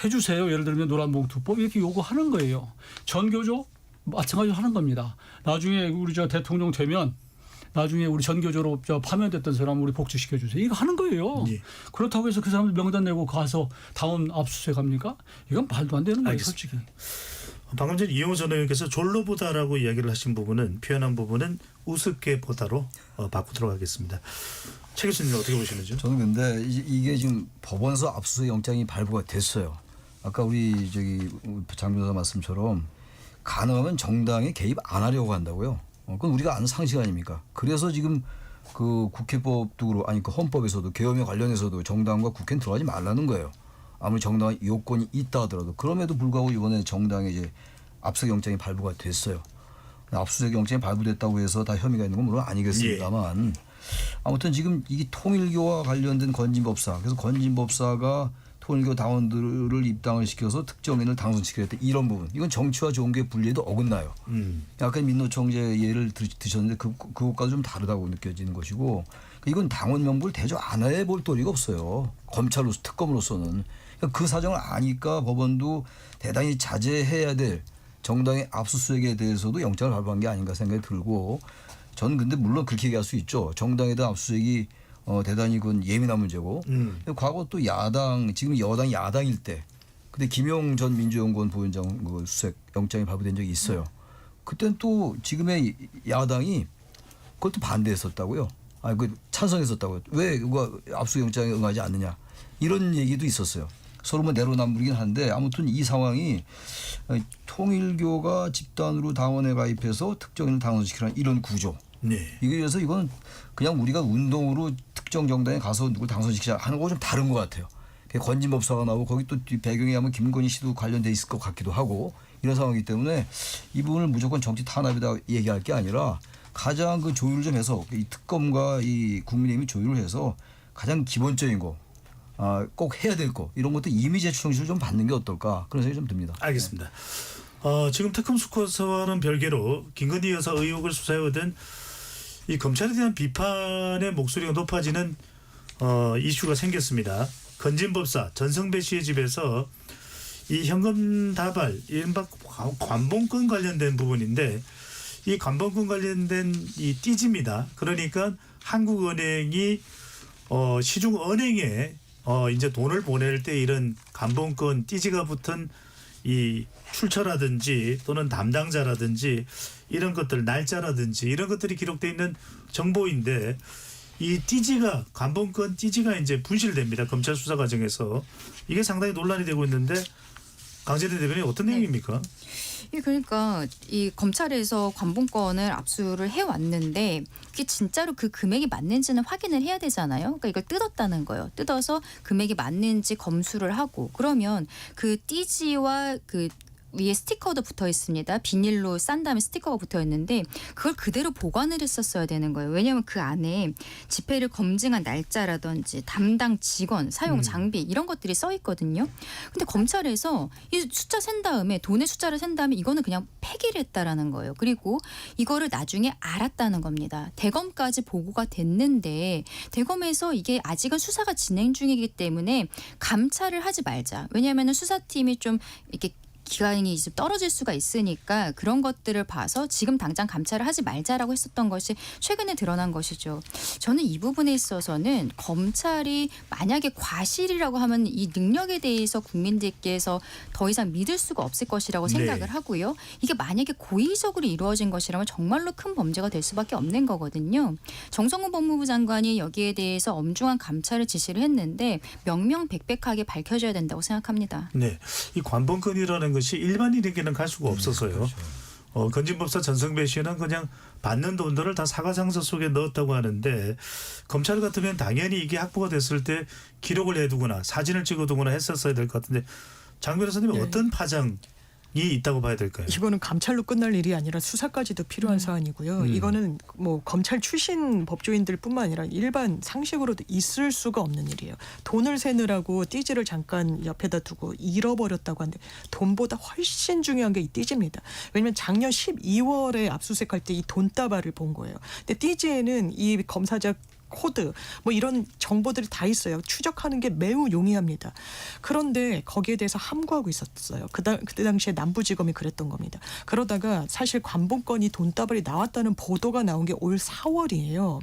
해주세요. 예를 들면 노란봉투법 이렇게 요구하는 거예요. 전교조 마찬가지로 하는 겁니다. 나중에 우리 저 대통령 되면 나중에 우리 전교조로 파면됐던 사람 우리 복직시켜 주세요. 이거 하는 거예요. 예. 그렇다고 해서 그 사람들 명단 내고 가서 당원 압수수색 합니까? 이건 말도 안 되는 거예요. 알겠습니다. 솔직히. 방금 전 이용호 전 의원께서 졸로 보다라고 이야기를 하신 부분은 표현한 부분은 우습게 보다로 바꾸도록 하겠습니다. 최 교수님 어떻게 보시는지요? 저는 근데 이게 지금 법원에서 압수수색 영장이 발부가 됐어요. 아까 우리 장 변호사 말씀처럼 가능하면 정당에 개입 안 하려고 한다고요. 그건 우리가 아는 상식 아닙니까? 그래서 지금 그 국회법도 그렇고 그 헌법에서도 계엄에 관련해서도 정당과 국회는 들어가지 말라는 거예요. 아무리 정당한 요건이 있다 하더라도 그럼에도 불구하고 이번에 정당에 이제 압수수색 영장이 발부가 됐어요. 압수수색 영장이 발부됐다고 해서 다 혐의가 있는 건 물론 아니겠습니다만 아무튼 지금 이게 통일교와 관련된 건진법사 그래서 건진법사가 통일교 당원들을 입당을 시켜서 특정인을 당선시키겠다 이런 부분 이건 정치와 종교의 분리에도 어긋나요. 약간 민노총재 예를 드셨는데 그것과도 좀 다르다고 느껴지는 것이고 이건 당원 명부를 대조 안 해볼 도리가 없어요. 검찰로서 특검으로서는 그 사정을 아니까 법원도 대단히 자제해야 될 정당의 압수수색에 대해서도 영장을 발부한 게 아닌가 생각이 들고 저는 근데 물론 그렇게 얘기할 수 있죠. 정당에 대한 압수수색이 대단히 그건 예민한 문제고 과거 또 야당 지금 여당 야당일 때 근데 김용 전 민주연구원 부원장 그 수색 영장이 발부된 적이 있어요. 그때는 또 지금의 야당이 그걸 또 반대했었다고요. 그 찬성했었다고요. 왜 그거 압수수색 영장에 응하지 않느냐 이런 얘기도 있었어요. 서로 뭐 내로남불이긴 한데 아무튼 이 상황이 통일교가 집단으로 당원에 가입해서 특정인을 당선시키는 이런 구조. 네. 그래서 이건 그냥 우리가 운동으로 특정 정당에 가서 누구 당선시키자 하는 거 좀 다른 것 같아요. 건진법사가 나오고 거기 또 배경에 하면 김건희 씨도 관련돼 있을 것 같기도 하고 이런 상황이기 때문에 이 부분을 무조건 정치 탄압이다 얘기할 게 아니라 가장 그 조율을 좀 해서 이 특검과 이 국민의힘이 조율을 해서 가장 기본적인 거 꼭 해야 될 거 이런 것도 이미지 충실을 좀 받는 게 어떨까 그런 생각이 좀 듭니다. 알겠습니다. 지금 특검 수사와는 별개로 김건희 여사 의혹을 수사해오던 이 검찰에 대한 비판의 목소리가 높아지는 이슈가 생겼습니다. 건진법사 전성배 씨의 집에서 이 현금 다발 이른바 관봉권 관련된 부분인데 이 관봉권 관련된 이 띠지입니다. 그러니까 한국은행이 시중은행에 이제 돈을 보낼 때 이런 관봉권 띠지가 붙은 이 출처라든지 또는 담당자라든지 이런 것들 날짜라든지 이런 것들이 기록되어 있는 정보인데 이 띠지가 관봉권 띠지가 이제 분실됩니다. 검찰 수사 과정에서 이게 상당히 논란이 되고 있는데 강재대 대변인 어떤 내용입니까? 그러니까 이 검찰에서 관봉권을 압수를 해왔는데 그게 진짜로 그 금액이 맞는지는 확인을 해야 되잖아요. 그러니까 이걸 뜯었다는 거예요. 뜯어서 금액이 맞는지 검수를 하고 그러면 그 띠지와 그 위에 스티커도 붙어 있습니다. 비닐로 싼 다음에 스티커가 붙어 있는데 그걸 그대로 보관을 했었어야 되는 거예요. 왜냐하면 그 안에 지폐를 검증한 날짜라든지 담당 직원, 사용 장비 이런 것들이 써 있거든요. 근데 검찰에서 이 숫자 센 다음에 돈의 숫자를 센 다음에 이거는 그냥 폐기를 했다라는 거예요. 그리고 이거를 나중에 알았다는 겁니다. 대검까지 보고가 됐는데 대검에서 이게 아직은 수사가 진행 중이기 때문에 감찰을 하지 말자. 왜냐하면 수사팀이 좀 이렇게 기간이 이제 떨어질 수가 있으니까 그런 것들을 봐서 지금 당장 감찰을 하지 말자라고 했었던 것이 최근에 드러난 것이죠. 저는 이 부분에 있어서는 검찰이 만약에 과실이라고 하면 이 능력에 대해서 국민들께서 더 이상 믿을 수가 없을 것이라고 생각을 네. 하고요. 이게 만약에 고의적으로 이루어진 것이라면 정말로 큰 범죄가 될 수밖에 없는 거거든요. 정성훈 법무부 장관이 여기에 대해서 엄중한 감찰을 지시를 했는데 명명백백하게 밝혀져야 된다고 생각합니다. 네, 이 관본권이라는 것이 일반인에게는 갈 수가 없어서요. 건진법사 전성배 씨는 그냥 받는 돈들을 다 사과상서 속에 넣었다고 하는데 검찰 같으면 당연히 이게 확보가 됐을 때 기록을 해두거나 사진을 찍어두거나 했었어야 될 것 같은데 장 변호사님은 어떤 파장이 있다고 봐야 될까요? 이거는 감찰로 끝날 일이 아니라 수사까지도 필요한 사안이고요. 이거는 뭐 검찰 출신 법조인들뿐만 아니라 일반 상식으로도 있을 수가 없는 일이에요. 돈을 세느라고 띠지를 잠깐 옆에다 두고 잃어버렸다고 하는데 돈보다 훨씬 중요한 게 이 띠지입니다. 왜냐하면 작년 12월에 압수수색할 때 이 돈다발을 본 거예요. 근데 띠지에는 이 검사자 코드 뭐 이런 정보들이 다 있어요. 추적하는 게 매우 용이합니다. 그런데 거기에 대해서 함구하고 있었어요. 그때 당시에 남부지검이 그랬던 겁니다. 그러다가 사실 관본건이 돈다발이 나왔다는 보도가 나온 게 올 4월이에요.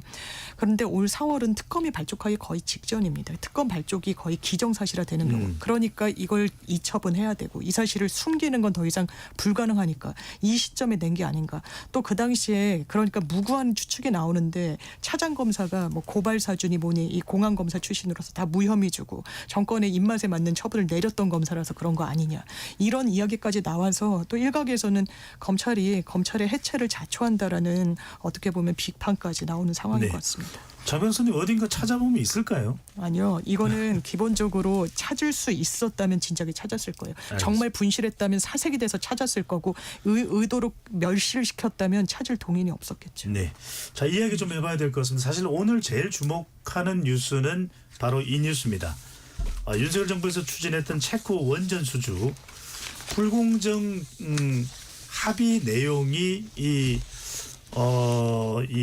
그런데 올 4월은 특검이 발족하기 거의 직전입니다. 특검 발족이 거의 기정사실화 되는 경우. 그러니까 이걸 이첩은 해야 되고 이 사실을 숨기는 건 더 이상 불가능하니까 이 시점에 낸 게 아닌가. 또 그 당시에 그러니까 무고한 추측이 나오는데 차장검사가 뭐 고발 사준이 뭐니 이 공안검사 출신으로서 다 무혐의 주고 정권의 입맛에 맞는 처분을 내렸던 검사라서 그런 거 아니냐. 이런 이야기까지 나와서 또 일각에서는 검찰의 해체를 자초한다라는 어떻게 보면 비판까지 나오는 상황인 것 같습니다. 장 변호사님 어딘가 찾아보면 있을까요? 아니요. 이거는 기본적으로 찾을 수 있었다면 진작에 찾았을 거예요. 알겠습니다. 정말 분실했다면 사색이 돼서 찾았을 거고 의도로 멸시를 시켰다면 찾을 동인이 없었겠죠. 네. 자, 이야기 좀 해봐야 될 것 같습니다. 사실 오늘 제일 주목하는 뉴스는 바로 이 뉴스입니다. 윤석열 정부에서 추진했던 체코 원전 수주 불공정 합의 내용이 이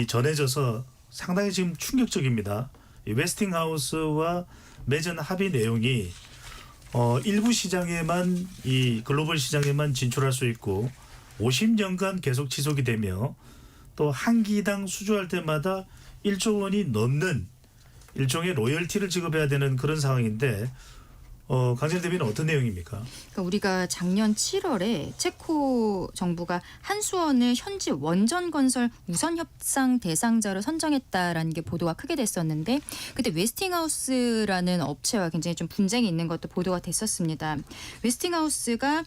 전해져서 상당히 지금 충격적입니다. 이 웨스팅하우스와 맺은 합의 내용이 일부 시장에만 이 글로벌 시장에만 진출할 수 있고 50년간 계속 지속이 되며 또 한 기당 수주할 때마다 1조 원이 넘는 일종의 로열티를 지급해야 되는 그런 상황인데 강진 대변인 어떤 내용입니까? 그러니까 우리가 작년 7월에 체코 정부가 한수원을 현지 원전 건설 우선 협상 대상자로 선정했다라는 게 보도가 크게 됐었는데 그때 웨스팅하우스라는 업체와 굉장히 좀 분쟁이 있는 것도 보도가 됐었습니다. 웨스팅하우스가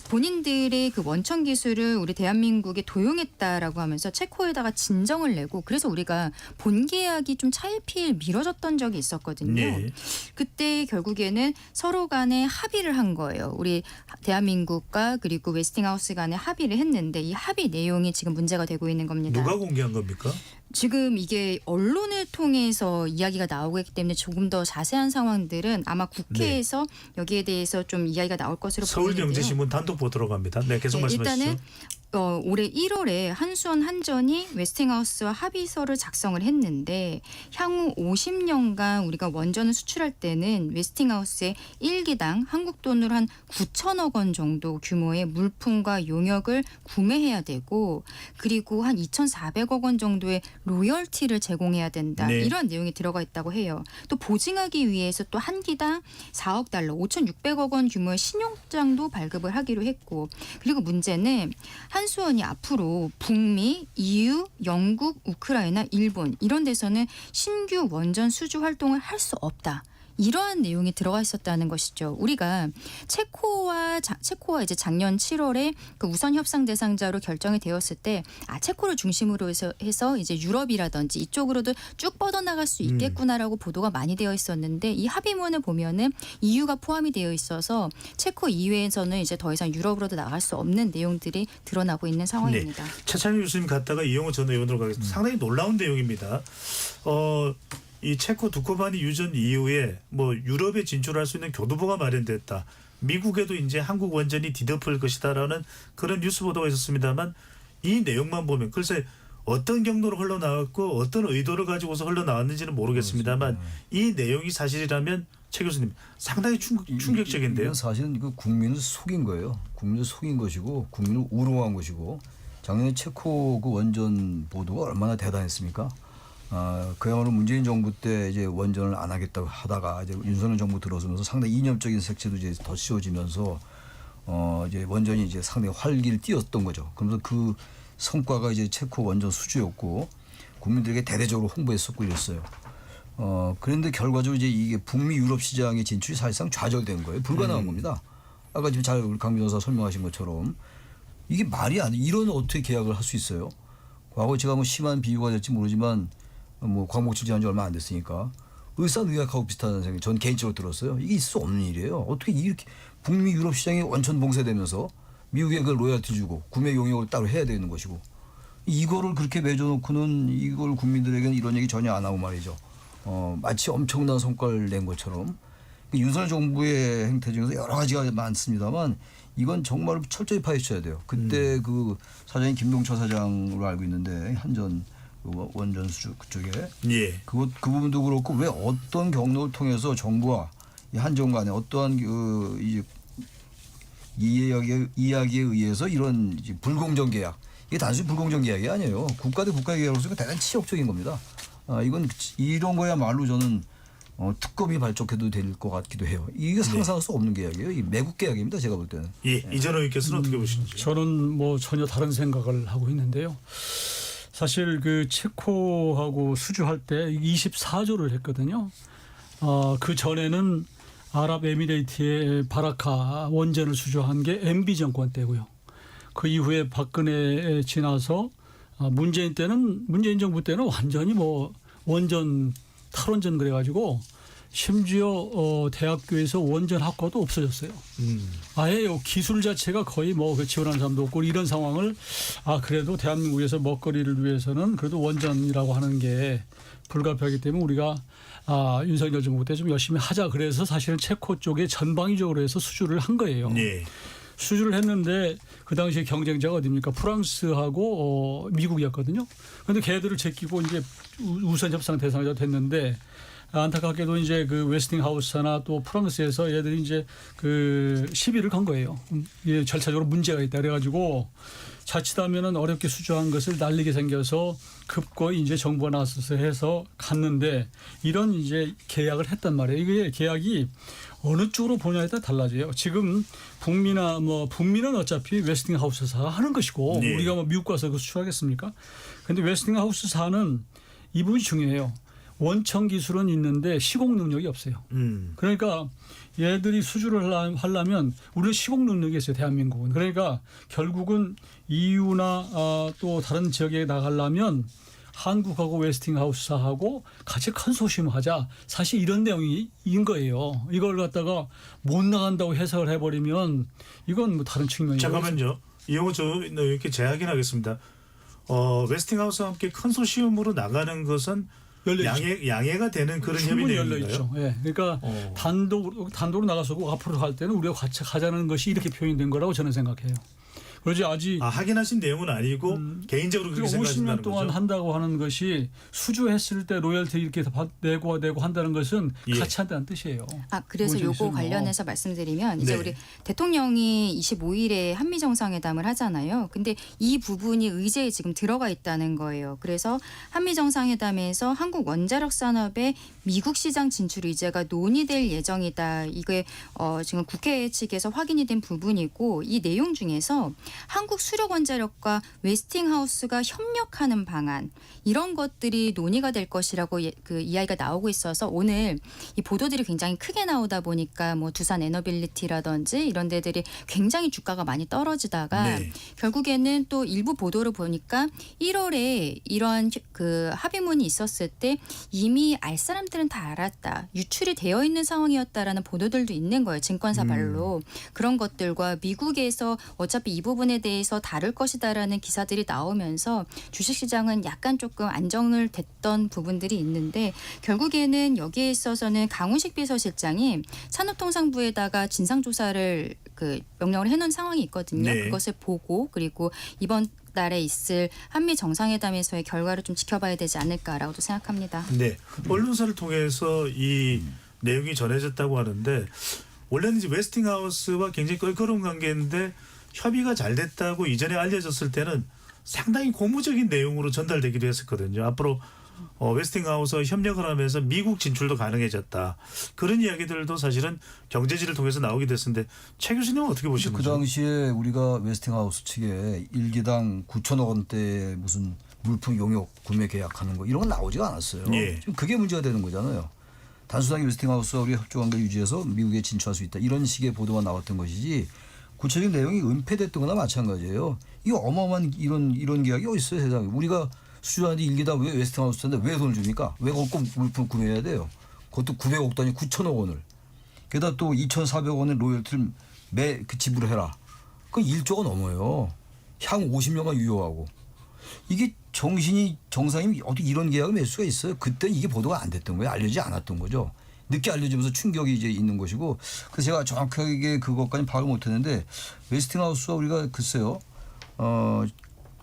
본인들의 그 원천 기술을 우리 대한민국에 도용했다라고 하면서 체코에다가 진정을 내고 그래서 우리가 본계약이 좀 차일피일 미뤄졌던 적이 있었거든요. 네. 그때 결국에는 서로 간에 합의를 한 거예요. 우리 대한민국과 그리고 웨스팅하우스 간에 합의를 했는데 이 합의 내용이 지금 문제가 되고 있는 겁니다. 누가 공개한 겁니까? 지금 이게 언론을 통해서 이야기가 나오고 있기 때문에 조금 더 자세한 상황들은 아마 국회에서 여기에 대해서 좀 이야기가 나올 것으로 보이는데요. 서울경제신문 단독 보도록 합니다. 네, 계속 말씀하시죠. 일단은 올해 1월에 한수원 한전이 웨스팅하우스와 합의서를 작성을 했는데 향후 50년간 우리가 원전을 수출할 때는 웨스팅하우스에 1기당 한국 돈으로 한 9천억 원 정도 규모의 물품과 용역을 구매해야 되고 그리고 한 2,400억 원 정도의 로열티를 제공해야 된다. 네. 이런 내용이 들어가 있다고 해요. 또 보증하기 위해서 또 한 기당 4억 달러, 5,600억 원 규모의 신용장도 발급을 하기로 했고 그리고 문제는 한수원이 앞으로 북미, EU, 영국, 우크라이나, 일본 이런 데서는 신규 원전 수주 활동을 할 수 없다. 이러한 내용이 들어가 있었다는 것이죠. 우리가 체코와 이제 작년 7월에 그 우선 협상 대상자로 결정이 되었을 때 체코를 중심으로 해서 이제 유럽이라든지 이쪽으로도 쭉 뻗어나갈 수 있겠구나라고 보도가 많이 되어 있었는데 이 합의문을 보면은 EU가 포함이 되어 있어서 체코 이외에서는 이제 더 이상 유럽으로도 나갈 수 없는 내용들이 드러나고 있는 상황입니다. 네. 차찬희 교수님 갔다가 이용호 전 의원으로 가겠습니다. 상당히 놀라운 내용입니다. 이 체코 두코바니 유전 이후에 뭐 유럽에 진출할 수 있는 교두보가 마련됐다. 미국에도 이제 한국 원전이 뒤덮을 것이다라는 그런 뉴스 보도가 있었습니다만 이 내용만 보면 글쎄 어떤 경로로 흘러나왔고 어떤 의도를 가지고서 흘러나왔는지는 모르겠습니다만 이 내용이 사실이라면 최 교수님 상당히 충격적인데요. 이건 사실은 그 국민을 속인 거예요. 국민을 속인 것이고 국민을 우롱한 것이고 작년에 체코 그 원전 보도가 얼마나 대단했습니까? 그야말로 문재인 정부 때 이제 원전을 안 하겠다고 하다가 이제 윤석열 정부 들어서면서 상당히 이념적인 색채도 이제 더 씌워지면서 이제 원전이 이제 상당히 활기를 띄웠던 거죠. 그러면서 그 성과가 이제 체코 원전 수주였고 국민들에게 대대적으로 홍보했었고 이랬어요. 그런데 결과적으로 이제 이게 북미 유럽 시장의 진출이 사실상 좌절된 거예요. 불가능한 겁니다. 아까 지금 잘 강 변호사 설명하신 것처럼 이게 말이 안 돼. 이런 어떻게 계약을 할 수 있어요? 과거 제가 뭐 심한 비유가 될지 모르지만 뭐 광복절 지난 지 얼마 안 됐으니까 을사늑약하고 비슷하다는 생각이 전 개인적으로 들었어요. 이게 있을 수 없는 일이에요. 어떻게 이렇게 북미 유럽 시장이 원천 봉쇄되면서 미국에 그 로열티 주고 구매 용역을 따로 해야 되는 것이고 이거를 그렇게 맺어놓고는 이걸 국민들에게는 이런 얘기 전혀 안 하고 말이죠. 마치 엄청난 성과를 낸 것처럼 윤석열 정부의 행태 중에서 여러 가지가 많습니다만 이건 정말 철저히 파헤쳐야 돼요. 그때 그 사장이 김동철 사장으로 알고 있는데 한전 원전 수주 그쪽에 예. 그 부분도 그렇고 왜 어떤 경로를 통해서 정부와 이 한전 간에 어떠한 그 이제 이야기에 의해서 이런 이제 불공정 계약 이게 단순히 불공정 계약이 아니에요. 국가 대 국가 계약으로서 대단히 치욕적인 겁니다. 이건 이런 거야말로 저는 특검이 발족해도 될 것 같기도 해요. 이게 상상할 수 없는 계약이에요. 이 매국 계약입니다. 제가 볼 때는. 예, 이전 의원께서는 어떻게 보시는지. 저는 뭐 전혀 다른 생각을 하고 있는데요. 사실 그 체코하고 수주할 때 24조를 했거든요. 그 전에는 아랍에미레이트의 바라카 원전을 수주한 게 MB 정권 때고요. 그 이후에 박근혜에 지나서 문재인 정부 때는 완전히 뭐 원전 탈원전 그래가지고 심지어 대학교에서 원전 학과도 없어졌어요. 아예 기술 자체가 거의 뭐 지원하는 사람도 없고 이런 상황을 그래도 대한민국에서 먹거리를 위해서는 그래도 원전이라고 하는 게 불가피하기 때문에 우리가 윤석열 정부 때 좀 열심히 하자 그래서 사실은 체코 쪽에 전방위적으로 해서 수주를 한 거예요. 네. 수주를 했는데 그 당시에 경쟁자가 어디입니까? 프랑스하고 미국이었거든요. 그런데 걔들을 제끼고 이제 우선 협상 대상자가 됐는데 안타깝게도 이제 그 웨스팅하우스나 또 프랑스에서 얘들이 이제 그 시비를 건 거예요. 이게 절차적으로 문제가 있다 그래가지고 자칫하면은 어렵게 수주한 것을 날리게 생겨서 급거이 이제 정부가 나서서 해서 갔는데 이런 이제 계약을 했단 말이에요. 이게 계약이 어느 쪽으로 보냐에 따라 달라져요. 지금 북미는 어차피 웨스팅하우스사가 하는 것이고 네. 우리가 뭐 미국 가서 그 수출하겠습니까? 그런데 웨스팅하우스사는 이 부분이 중요해요. 원천 기술은 있는데 시공 능력이 없어요. 그러니까 얘들이 수주를 하려면 우리는 시공 능력이 있어요. 대한민국은. 그러니까 결국은 EU나 또 다른 지역에 나가려면 한국하고 웨스팅하우스사하고 같이 컨소시엄 하자. 사실 이런 내용인 거예요. 이걸 갖다가 못 나간다고 해석을 해버리면 이건 뭐 다른 측면이죠. 잠깐만요. 이거 저 이렇게 재확인하겠습니다. 웨스팅하우스와 함께 컨소시엄으로 나가는 것은 양해가 되는 그런 협의 충분히 내용인가요? 열려 있죠. 예. 그러니까 단독으로 나가서 앞으로 갈 때는 우리가 같이 가자는 것이 이렇게 표현된 거라고 저는 생각해요. 그러지 아직 확인하신 내용은 아니고 개인적으로 그렇게 생각하신다는 50년 동안 거죠? 한다고 하는 것이 수주했을 때 로열티 이렇게 내고 한다는 것은 예. 같이 한다는 뜻이에요. 그래서 요거 뭐. 관련해서 말씀드리면 이제 네. 우리 대통령이 25일에 한미 정상회담을 하잖아요. 근데 이 부분이 의제에 지금 들어가 있다는 거예요. 그래서 한미 정상회담에서 한국 원자력 산업의 미국 시장 진출 의제가 논의될 예정이다. 이게 지금 국회 측에서 확인이 된 부분이고 이 내용 중에서 한국 수력 원자력과 웨스팅하우스가 협력하는 방안 이런 것들이 논의가 될 것이라고 그 이야기가 나오고 있어서 오늘 이 보도들이 굉장히 크게 나오다 보니까 뭐 두산 에너빌리티라든지 이런 데들이 굉장히 주가가 많이 떨어지다가 네. 결국에는 또 일부 보도를 보니까 1월에 이러한 그 합의문이 있었을 때 이미 알 사람들은 다 알았다. 유출이 되어 있는 상황이었다라는 보도들도 있는 거예요. 증권사 발로. 그런 것들과 미국에서 어차피 이 부분에 대해서 다룰 것이다라는 기사들이 나오면서 주식시장은 약간 조금 안정을 됐던 부분들이 있는데 결국에는 여기에 있어서는 강훈식 비서실장이 산업통상부에다가 진상조사를 그 명령을 해놓은 상황이 있거든요. 네. 그것을 보고 그리고 이번 달에 있을 한미 정상회담에서의 결과를 좀 지켜봐야 되지 않을까라고도 생각합니다. 네. 언론사를 통해서 이 내용이 전해졌다고 하는데 원래는 이제 웨스팅하우스와 굉장히 껄끄러운 관계인데 협의가 잘 됐다고 이전에 알려졌을 때는 상당히 고무적인 내용으로 전달되기도 했었거든요. 앞으로 웨스팅하우스와 협력을 하면서 미국 진출도 가능해졌다. 그런 이야기들도 사실은 경제지를 통해서 나오게 됐는데 최 교수님은 어떻게 보시는지? 그 당시에 우리가 웨스팅하우스 측에 1기당 9천억 원대 무슨 물품 용역 구매 계약하는 거 이런 건 나오지가 않았어요. 예. 지금 그게 문제가 되는 거잖아요. 단순하게 웨스팅하우스와 우리가 협조관계를 유지해서 미국에 진출할 수 있다. 이런 식의 보도가 나왔던 것이지 구체적인 내용이 은폐됐던 거나 마찬가지예요. 이 어마어마한 이런 계약이 어디 있어요 세상에. 우리가 수주하는데 1기당 왜 웨스팅하우스인데 왜 돈을 줍니까? 왜 꼭 물품 구매해야 돼요? 그것도 900억도 아니고 9천억 원을. 게다가 또 2,400원의 로열티를 그 지불해라. 그 1조가 넘어요. 향후 50년간 유효하고. 이게 정상이 어떻게 이런 계약을 맺을 수가 있어요? 그때 이게 보도가 안 됐던 거예요. 알려지지 않았던 거죠. 늦게 알려지면서 충격이 이제 있는 것이고. 그래서 제가 정확하게 그것까지 파악을 못했는데 웨스팅하우스와 우리가 글쎄요.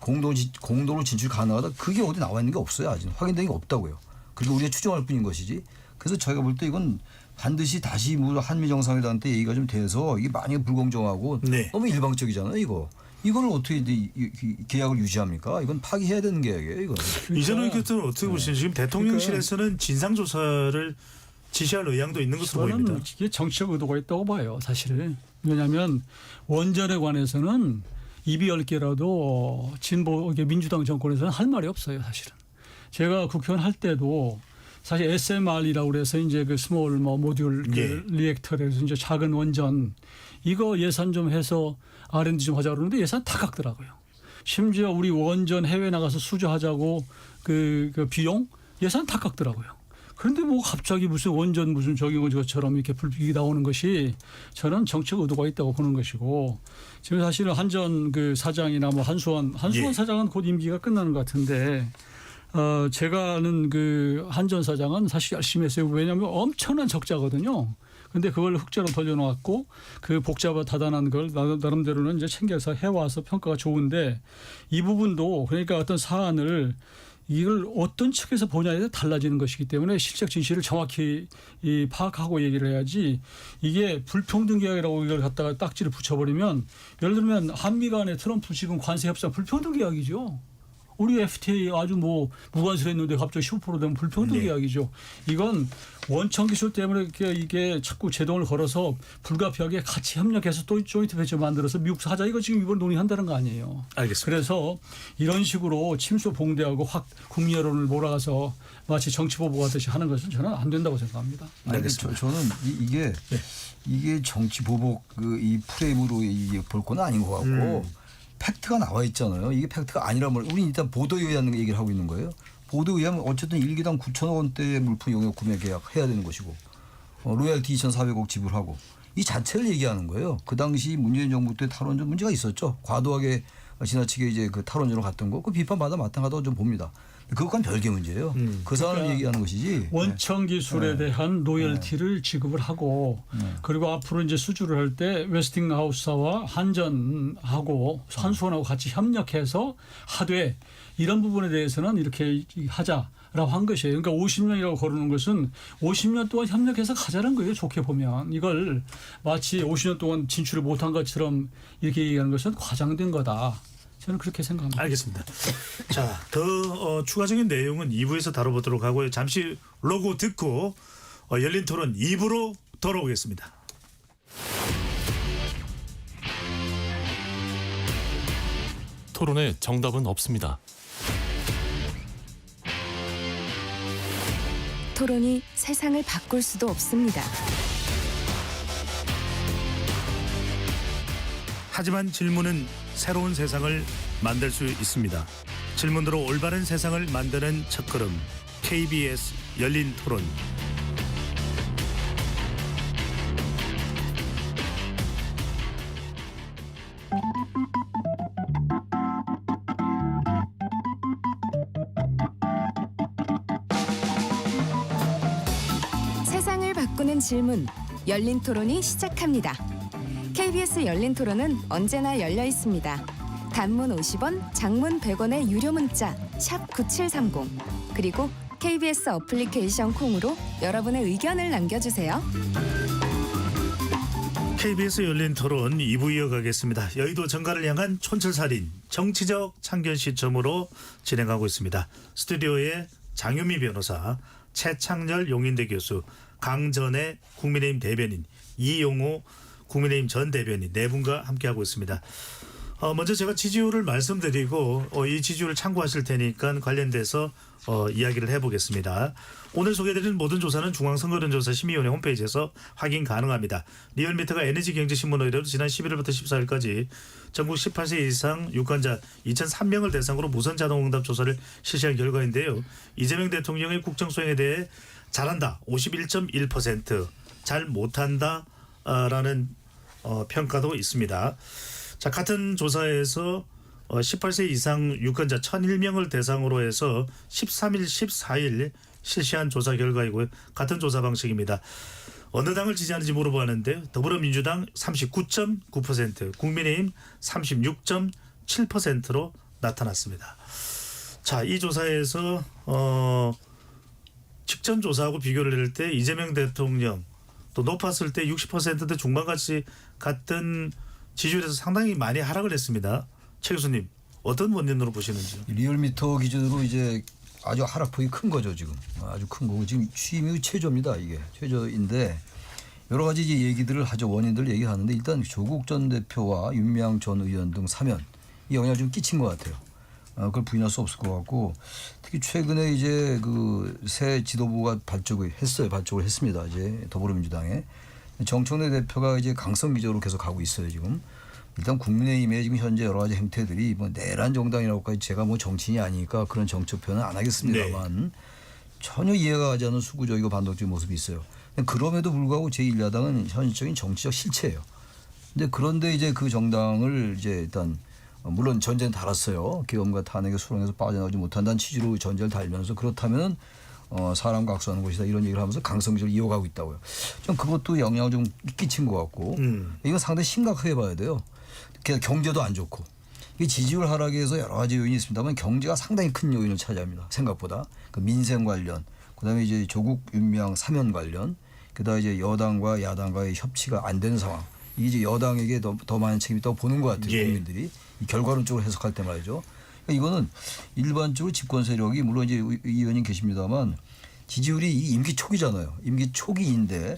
공도로 진출 가능하다. 그게 어디 나와 있는 게 없어요. 아직 확인된 게 없다고요. 그리고 우리가 추정할 뿐인 것이지. 그래서 저희가 볼 때 이건 반드시 다시 한미 정상회담 때 얘기가 좀 돼서 이게 만약에 불공정하고 네. 너무 일방적이잖아요. 이걸 어떻게 이 계약을 유지합니까? 이건 파기해야 되는 계약이에요. 이거. 이전의 의견은 어떻게 보시는지 지금 대통령실에서는 진상조사를 지시할 의향도 있는 것으로 저는 보입니다. 이게 정치적 의도가 있다고 봐요. 사실은. 왜냐하면 원전에 관해서는 입이 열 개라도 진보 민주당 정권에서는 할 말이 없어요. 사실은. 제가 국회의원 할 때도 사실 SMR이라고 그래서 이제 그 스몰 모듈 그 리액터에서 이제 작은 원전 이거 예산 좀 해서 R&D 좀 하자 그러는데 예산 다 깎더라고요. 심지어 우리 원전 해외 나가서 수주하자고 그 비용 예산 다 깎더라고요. 그런데 뭐 갑자기 무슨 원전 무슨 저기처럼 이렇게 불빛이 나오는 것이 저는 정책 의도가 있다고 보는 것이고 지금 사실은 한전 그 사장이나 뭐 한수원 사장은 곧 임기가 끝나는 것 같은데 제가 아는 그 한전 사장은 사실 열심히 했어요. 왜냐하면 엄청난 적자거든요. 근데 그걸 흑자로 돌려놓았고 그 복잡하고 다단한 걸 나름대로는 이제 챙겨서 해와서 평가가 좋은데 이 부분도 그러니까 어떤 사안을 이걸 어떤 측에서 보냐에 따라 달라지는 것이기 때문에 실적 진실을 정확히 파악하고 얘기를 해야지 이게 불평등 계약이라고 이걸 갖다가 딱지를 붙여버리면 예를 들면 한미 간의 트럼프 지금 관세 협상 불평등 계약이죠. 우리 FTA 아주 뭐 무관세했는데 갑자기 15% 되면 불평등 계약이죠. 이건 원천 기술 때문에 이게 자꾸 제동을 걸어서 불가피하게 같이 협력해서 또 조인트 벤처 만들어서 미국서 하자 이거 지금 이번 논의한다는 거 아니에요. 알겠습니다. 그래서 이런 식으로 침수 봉대하고 확 국민 여론을 몰아가서 마치 정치 보복하듯이 하는 것은 저는 안 된다고 생각합니다. 알겠습니다. 저는 이게 정치 보복 이 프레임으로 볼 건 아닌 것 같고 팩트가 나와 있잖아요. 이게 팩트가 아니라면 우리 일단 보도에 의한 얘기를 하고 있는 거예요. 보도에 의하면 어쨌든 1기당 9천억 원대의 물품 용역 구매 계약 해야 되는 것이고 로열티 2,400억 지불하고 이 자체를 얘기하는 거예요. 그 당시 문재인 정부 때 탈원전 문제가 있었죠. 과도하게 지나치게 이제 그 탈원전으로 갔던 거 그 비판받아 마땅하다고 좀 봅니다. 그것과는 별개 문제예요. 그 사안을 그러니까 얘기하는 것이지. 원천 기술에 대한 로열티를 지급을 하고 그리고 앞으로 이제 수주를 할 때 웨스팅하우스와 한전하고 한수원하고 같이 협력해서 하되 이런 부분에 대해서는 이렇게 하자라고 한 것이에요. 그러니까 50년이라고 거르는 것은 50년 동안 협력해서 가자는 거예요. 좋게 보면 이걸 마치 50년 동안 진출을 못한 것처럼 이렇게 얘기하는 것은 과장된 거다. 저는 그렇게 생각합니다. 알겠습니다. 자, 더 추가적인 내용은 2부에서 다뤄보도록 하고요. 잠시 로고 듣고 열린 토론 2부로 돌아오겠습니다. 토론에 정답은 없습니다. 토론이 세상을 바꿀 수도 없습니다. 하지만 질문은 새로운 세상을 만들 수 있습니다. 질문으로 올바른 세상을 만드는 첫걸음 KBS 열린 토론. 세상을 바꾸는 질문, 열린 토론이 시작합니다. KBS 열린 토론은 언제나 열려 있습니다. 단문 50원, 장문 100원의 유료 문자 샵 9730 그리고 KBS 어플리케이션 콩으로 여러분의 의견을 남겨주세요. KBS 열린 토론 2부 이어가겠습니다. 여의도 정가를 향한 촌철살인 정치적 참견 시점으로 진행하고 있습니다. 스튜디오에 장유미 변호사, 최창렬 용인대 교수, 강전의 국민의힘 대변인, 이용호 국민의힘 전 대변인 네 분과 함께하고 있습니다. 먼저 제가 지지율을 말씀드리고 이 지지율을 참고하실 테니까 관련돼서 이야기를 해보겠습니다. 오늘 소개해드린 모든 조사는 중앙선거론조사심의위원회 홈페이지에서 확인 가능합니다. 리얼미터가 에너지경제신문 의뢰로 지난 11일부터 14일까지 전국 18세 이상 유권자 2,003명을 대상으로 무선 자동응답 조사를 실시한 결과인데요. 이재명 대통령의 국정수행에 대해 잘한다 51.1%, 잘 못한다 라는 평가도 있습니다. 자, 같은 조사에서 18세 이상 유권자 1,001명을 대상으로 해서 13일, 14일 실시한 조사 결과이고요. 같은 조사 방식입니다. 어느 당을 지지하는지 물어보았는데 더불어민주당 39.9%, 국민의힘 36.7%로 나타났습니다. 자, 이 조사에서 직전 조사하고 비교를 할 때 이재명 대통령 또 높았을 때 60%대 중반까지 갔던 지지율에서 상당히 많이 하락을 했습니다. 최 교수님 어떤 원인으로 보시는지요? 리얼미터 기준으로 이제 아주 하락폭이 큰 거죠 지금. 아주 큰 거고 지금 취임 이후 최저입니다. 이게 최저인데 여러 가지 이제 얘기들을 하죠. 원인들 얘기하는데 일단 조국 전 대표와 윤미향 전 의원 등 사면 이 영향을 좀 끼친 것 같아요. 그걸 부인할 수 없을 것 같고 특히 최근에 이제 그 새 지도부가 발족을 했습니다. 이제 더불어민주당에 정청래 대표가 이제 강성 기조로 계속 가고 있어요 지금. 일단 국민의힘의 지금 현재 여러 가지 행태들이 뭐 내란 정당이라고까지 제가 뭐 정치인이 아니니까 그런 정책 표현은 안 하겠습니다만 전혀 이해가 가지 않는 수구적이고 반동적인 모습이 있어요. 그럼에도 불구하고 제1야당은 현실적인 정치적 실체예요. 그런데 이제 그 정당을 이제 일단 물론 전제는 달았어요. 계엄과 탄핵의 수렁에서 빠져나오지 못한다는 취지로 전제를 달면서 그렇다면 사람과 악수하는 곳이다 이런 얘기를 하면서 강성적으로 이어가고 있다고요. 좀 그것도 영향을 좀 끼친 것 같고 이건 상당히 심각하게 봐야 돼요. 경제도 안 좋고 이 지지율 하락에서 여러 가지 요인이 있습니다만 경제가 상당히 큰 요인을 차지합니다. 생각보다 그 민생 관련, 그다음에 이제 조국 윤미향 사면 관련, 그다음에 이제 여당과 야당과의 협치가 안 되는 상황. 이게 이제 여당에게 더 많은 책임이 있다고 보는 것 같아요. 예. 국민들이 이 결과론적으로 해석할 때 말이죠. 그러니까 이거는 일반적으로 집권 세력이 물론 이제 의원님 계십니다만 지지율이 이 임기 초기잖아요. 임기 초기인데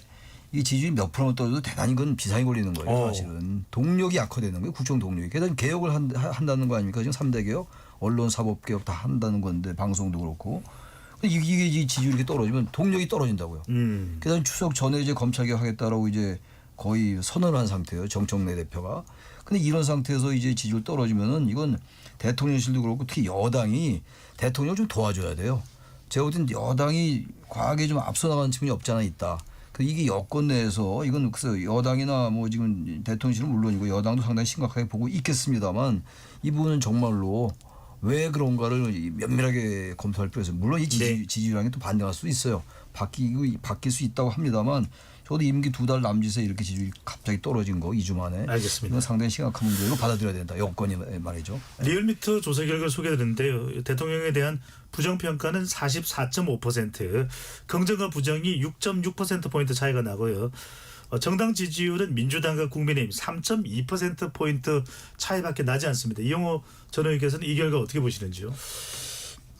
이 지지율이 몇 프로만 떨어져도 대단히 그건 비상이 걸리는 거예요. 사실은 동력이 약화되는 거예요. 국정 동력이. 게다가 개혁을 한다는 거 아닙니까? 지금 3대 개혁, 언론, 사법 개혁 다 한다는 건데 방송도 그렇고 이게 이 지지율이 떨어지면 동력이 떨어진다고요. 게다가 추석 전에 이제 검찰 개혁하겠다라고 이제 거의 선언한 상태예요. 정청래 대표가. 근데 이런 상태에서 이제 지지율 떨어지면은 이건 대통령실도 그렇고 특히 여당이 대통령을 좀 도와줘야 돼요. 제가 볼 때는 여당이 과하게 좀 앞서 나가는 측면이 없지 않아 있다. 이게 여권 내에서 이건 글쎄 여당이나 뭐 지금 대통령실은 물론이고 여당도 상당히 심각하게 보고 있겠습니다만 이 부분은 정말로 왜 그런가를 면밀하게 검토할 필요가 있어요. 물론 이 지지율이 또 반등할 수 있어요. 바뀔 수 있다고 합니다만 저도 임기 2달 남짓에 이렇게 지지율이 갑자기 떨어진 거 2주 만에. 알겠습니다. 이건 상당히 심각한 문제로 받아들여야 된다. 여건이 말이죠. 리얼미터 조사 결과 소개드렸는데요. 대통령에 대한 부정평가는 44.5%, 긍정과 부정이 6.6%포인트 차이가 나고요. 정당 지지율은 민주당과 국민의힘 3.2%포인트 차이밖에 나지 않습니다. 이용호 전 의원께서는 이 결과 어떻게 보시는지요?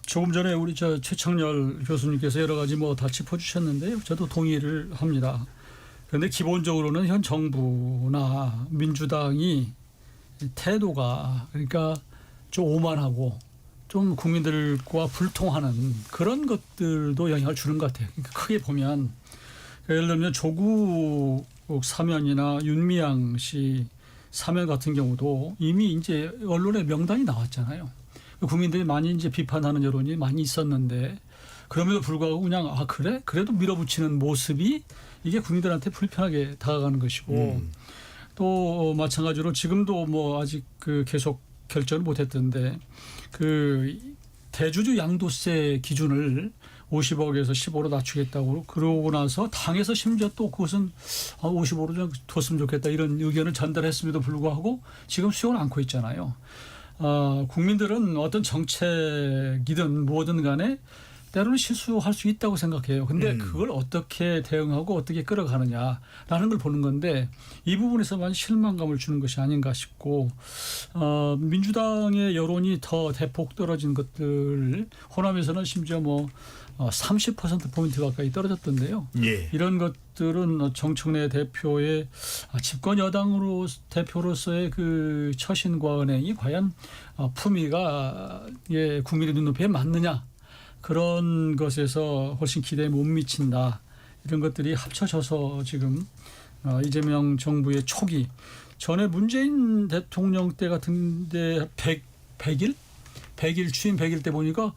조금 전에 우리 최창렬 교수님께서 여러 가지 뭐 다 짚어주셨는데요. 저도 동의를 합니다. 그런데 기본적으로는 현 정부나 민주당이 태도가 그러니까 좀 오만하고 좀 국민들과 불통하는 그런 것들도 영향을 주는 것 같아요. 그러니까 크게 보면 예를 들면 조국 사면이나 윤미향 씨 사면 같은 경우도 이미 이제 언론에 명단이 나왔잖아요. 국민들이 많이 이제 비판하는 여론이 많이 있었는데 그럼에도 불구하고 그냥 그래? 그래도 밀어붙이는 모습이 이게 국민들한테 불편하게 다가가는 것이고 또 마찬가지로 지금도 뭐 아직 그 계속 결정을 못했던데 그 대주주 양도세 기준을 50억에서 15로 낮추겠다고 그러고 나서 당에서 심지어 또 그것은 55로 좀 뒀으면 좋겠다 이런 의견을 전달했음에도 불구하고 지금 수용을 안고 있잖아요. 국민들은 어떤 정책이든 뭐든 간에 때로는 실수할 수 있다고 생각해요. 근데 그걸 어떻게 대응하고 어떻게 끌어가느냐라는 걸 보는 건데 이 부분에서만 실망감을 주는 것이 아닌가 싶고 민주당의 여론이 더 대폭 떨어진 것들 호남에서는 심지어 뭐 30%포인트 가까이 떨어졌던데요. 예. 이런 것들은 정청래 대표의 집권 여당으로 대표로서의 그 처신과 은행이 과연 품위가 국민의 눈높이에 맞느냐. 그런 것에서 훨씬 기대에 못 미친다. 이런 것들이 합쳐져서 지금 이재명 정부의 초기 전에 문재인 대통령 때 같은데 100일 취임 100일 때 보니까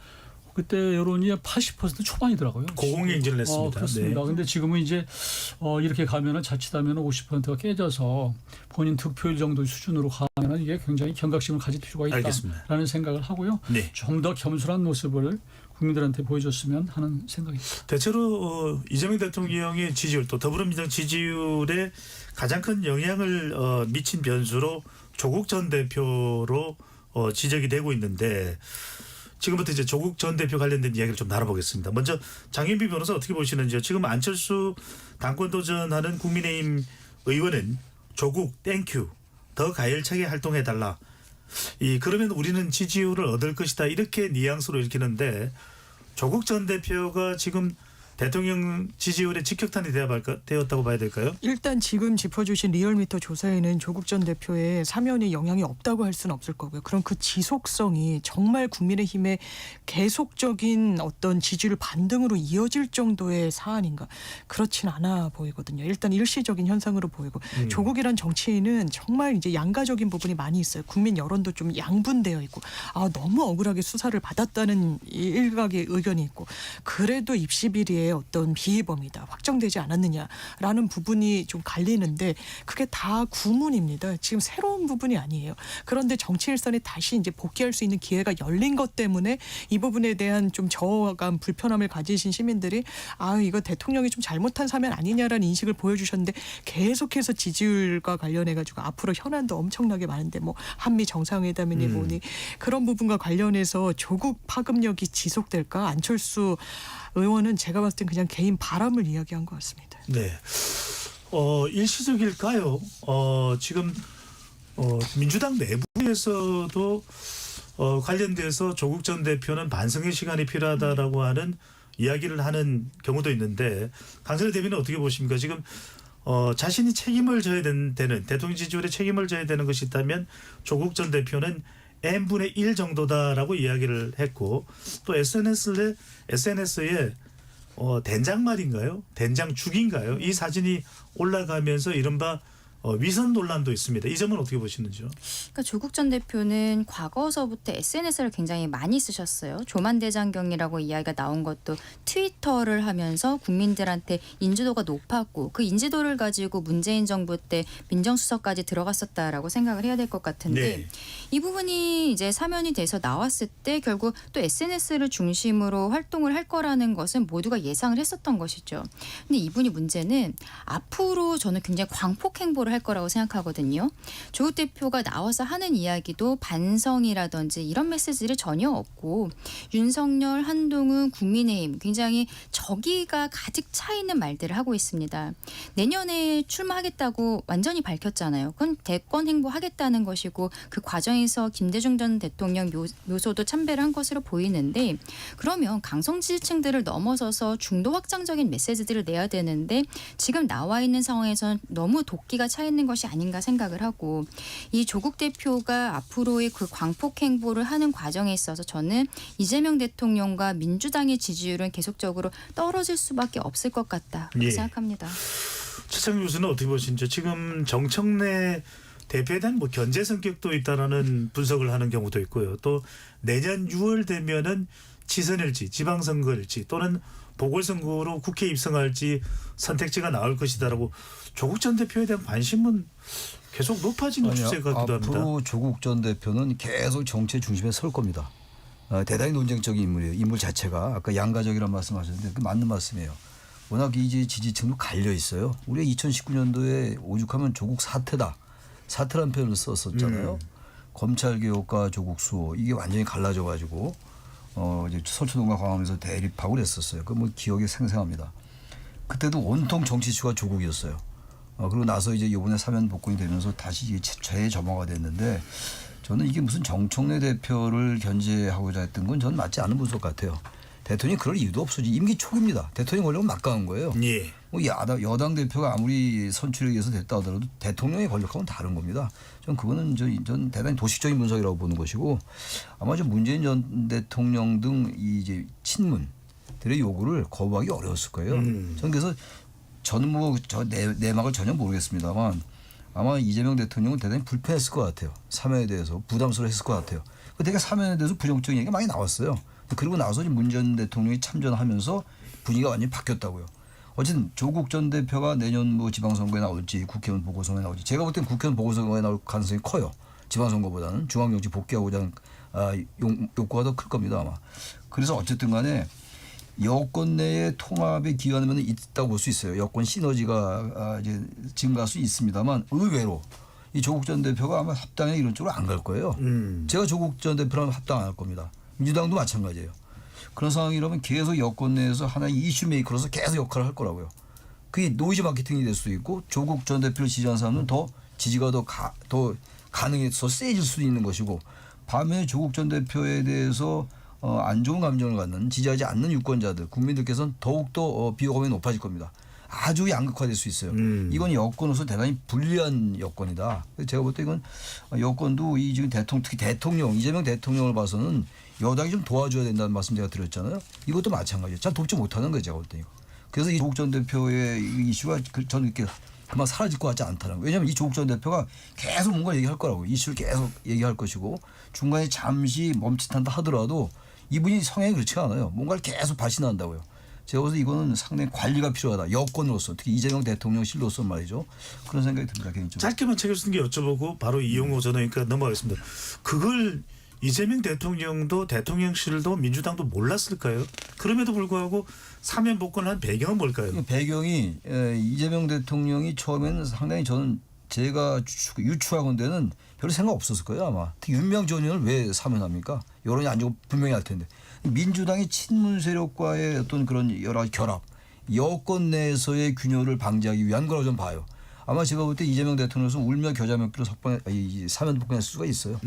그때 여론이 80% 초반이더라고요. 고공행진을 했습니다. 그렇습니다. 네. 근데 지금은 이제 이렇게 가면은 자칫하면 50%가 깨져서 본인 득표율 정도 수준으로 가면은 이게 굉장히 경각심을 가질 필요가 알겠습니다. 있다라는 생각을 하고요. 네. 좀 더 겸손한 모습을 국민들한테 보여줬으면 하는 생각입니다. 대체로 이재명 대통령의 지지율 또 더불어민주당 지지율에 가장 큰 영향을 미친 변수로 조국 전 대표로 지적이 되고 있는데 지금부터 이제 조국 전 대표 관련된 이야기를 좀 나눠보겠습니다. 먼저 장윤비 변호사 어떻게 보시는지요? 지금 안철수 당권 도전하는 국민의힘 의원은 조국 땡큐 더 가열차게 활동해달라. 그러면 우리는 지지율을 얻을 것이다. 이렇게 뉘앙스로 읽히는데 조국 전 대표가 지금 대통령 지지율에 직격탄이 되었다고 봐야 될까요? 일단 지금 짚어주신 리얼미터 조사에는 조국 전 대표의 사면에 영향이 없다고 할 수는 없을 거고요. 그럼 그 지속성이 정말 국민의힘의 계속적인 어떤 지지율 반등으로 이어질 정도의 사안인가? 그렇진 않아 보이거든요. 일단 일시적인 현상으로 보이고 조국이란 정치인은 정말 이제 양가적인 부분이 많이 있어요. 국민 여론도 좀 양분되어 있고 너무 억울하게 수사를 받았다는 일각의 의견이 있고 그래도 입시 비리에 어떤 비범이다 확정되지 않았느냐라는 부분이 좀 갈리는데 그게 다 구문입니다. 지금 새로운 부분이 아니에요. 그런데 정치 일선에 다시 이제 복귀할 수 있는 기회가 열린 것 때문에 이 부분에 대한 좀 저감 불편함을 가지신 시민들이 이거 대통령이 좀 잘못한 사면 아니냐라는 인식을 보여주셨는데 계속해서 지지율과 관련해 가지고 앞으로 현안도 엄청나게 많은데 뭐 한미 정상회담이니 뭐니 그런 부분과 관련해서 조국 파급력이 지속될까? 안철수 의원은 제가 봤을 땐 그냥 개인 바람을 이야기한 것 같습니다. 네. 일시적일까요? 지금 민주당 내부에서도 관련돼서 조국 전 대표는 반성의 시간이 필요하다라고 하는 이야기를 하는 경우도 있는데 강선희 대변인 어떻게 보십니까? 지금 자신이 책임을 져야 되는 대통령 지지율에 책임을 져야 되는 것이 있다면 조국 전 대표는 n분의 1 정도다라고 이야기를 했고 또 SNS에 된장말인가요? 된장죽인가요? 이 사진이 올라가면서 이른바 위선 논란도 있습니다. 이 점은 어떻게 보시는지요? 그러니까 조국 전 대표는 과거서부터 SNS를 굉장히 많이 쓰셨어요. 조만대장경이라고 이야기가 나온 것도 트위터를 하면서 국민들한테 인지도가 높았고 그 인지도를 가지고 문재인 정부 때 민정수석까지 들어갔었다라고 생각을 해야 될 것 같은데 네. 이 부분이 이제 사면이 돼서 나왔을 때 결국 또 SNS를 중심으로 활동을 할 거라는 것은 모두가 예상을 했었던 것이죠. 근데 이분이 문제는 앞으로 저는 굉장히 광폭 행보를 할 거라고 생각하거든요. 조국 대표가 나와서 하는 이야기도 반성이라든지 이런 메시지를 전혀 없고 윤석열, 한동훈, 국민의힘 굉장히 적의가 가득 차 있는 말들을 하고 있습니다. 내년에 출마하겠다고 완전히 밝혔잖아요. 그건 대권 행보하겠다는 것이고 그 과정에서 김대중 전 대통령 묘소도 참배를 한 것으로 보이는데 그러면 강성 지지층들을 넘어서서 중도 확장적인 메시지들을 내야 되는데 지금 나와 있는 상황에서는 너무 도끼가 차 있는 것이 아닌가 생각을 하고 이 조국 대표가 앞으로의 그 광폭 행보를 하는 과정에 있어서 저는 이재명 대통령과 민주당의 지지율은 계속적으로 떨어질 수밖에 없을 것 같다 그렇게 생각합니다. 최창 교수는 어떻게 보시는지 지금 정청래 대표에 대한 견제 성격도 있다라는 분석을 하는 경우도 있고요. 또 내년 6월 되면은 지선일지 지방선거일지 또는 보궐선거로 국회에 입성할지 선택지가 나올 것이다라고 조국 전 대표에 대한 관심은 계속 높아지는 추세 같기도 합니다. 앞으로 조국 전 대표는 계속 정치의 중심에 설 겁니다. 대단히 논쟁적인 인물이에요. 인물 자체가 아까 양가적이라는 말씀하셨는데 그 맞는 말씀이에요. 워낙 이 지지층도 갈려 있어요. 우리가 2019년도에 오죽하면 조국 사태다. 사태라는 표현을 썼었잖아요. 검찰 개혁과 조국 수호 이게 완전히 갈라져 가지고 이제 서초동과 광화문에서 대립하고 그랬었어요. 그 뭐 기억이 생생합니다. 그때도 온통 정치 이슈가 조국이었어요. 그리고 나서 이제 이번에 사면 복권이 되면서 다시 이게 재점화가 됐는데 저는 이게 무슨 정청래 대표를 견제하고자 했던 건 저는 맞지 않은 분석 같아요. 대통령이 그럴 이유도 없어지. 임기 초기입니다. 대통령이 걸려면 막강한 거예요. 예. 뭐 여당 대표가 아무리 선출에 의해서 됐다 하더라도 대통령의 권력하고는 다른 겁니다. 전 그거는 전 대단히 도식적인 분석이라고 보는 것이고 아마 좀 문재인 전 대통령 등 이제 친문들의 요구를 거부하기 어려웠을 거예요. 저는 그래서 저는 뭐 저 내막을 전혀 모르겠습니다만 아마 이재명 대통령은 대단히 불편했을 것 같아요. 사면에 대해서 부담스러워했을 것 같아요. 되게 사면에 대해서 부정적인 얘기가 많이 나왔어요. 그리고 나서 문 전 대통령이 참전하면서 분위기가 완전히 바뀌었다고요. 어쨌든 조국 전 대표가 내년 뭐 지방선거에 나올지 국회의원 보궐선거에 나올지 제가 볼 땐 국회의원 보궐선거에 나올 가능성이 커요. 지방선거보다는 중앙정치 복귀하고자 하는 욕구가 더 클 겁니다 아마. 그래서 어쨌든 간에 여권 내의 통합에 기여하는 있다고 볼 수 있어요. 여권 시너지가 이제 증가할 수 있습니다만 의외로 이 조국 전 대표가 아마 합당에 이런 쪽으로 안 갈 거예요. 제가 조국 전 대표라면 합당 안 할 겁니다. 민주당도 마찬가지예요. 그런 상황이라면 계속 여권 내에서 하나의 이슈 메이커로서 계속 역할을 할 거라고요. 그게 노이즈 마케팅이 될 수도 있고 조국 전 대표를 지지하는 사람은 더 지지가 더 가능해서 세질 수도 있는 것이고 반면에 조국 전 대표에 대해서 안 좋은 감정을 갖는 지지하지 않는 유권자들 국민들께서는 더욱더 비호감이 높아질 겁니다. 아주 양극화될 수 있어요. 이건 여권으로서 대단히 불리한 여건이다. 제가 볼 때 이건 여권도 이 지금 특히 대통령 이재명 대통령을 봐서는 여당이 좀 도와줘야 된다는 말씀 제가 드렸잖아요. 이것도 마찬가지예요. 잘 돕지 못하는 거예요. 제가 볼 때 이거. 그래서 이 조국 전 대표의 이 이슈가 저는 이렇게 그만 사라질 것 같지 않다는 거예요. 왜냐하면 이 조국 전 대표가 계속 뭔가 얘기할 거라고. 이슈를 계속 얘기할 것이고 중간에 잠시 멈칫한다 하더라도 이분이 성향이 그렇지 않아요. 뭔가를 계속 발신한다고요. 제가 봐서 이거는 상당히 관리가 필요하다. 여권으로서 특히 이재명 대통령실로서 말이죠. 그런 생각이 듭니다. 개인적으로. 짧게만 책 교수님께 여쭤보고 바로 이용호 전화니까 넘어가겠습니다. 그걸 이재명 대통령도 대통령실도 민주당도 몰랐을까요? 그럼에도 불구하고 사면 복권한 배경은 뭘까요? 배경이 이재명 대통령이 처음에는 상당히 저는 제가 유추하건대는 별로 생각 없었을 거예요 아마. 특히 윤미향 전 의원을 왜 사면합니까? 여론이 안 좋고 분명히 할 텐데. 민주당의 친문 세력과의 어떤 그런 여러 가지 결합, 여권 내에서의 균열을 방지하기 위한 거라고 저는 봐요. 아마 제가 볼 때 이재명 대통령에서 울며 겨자 먹기로 사면 복권할 수가 있어요.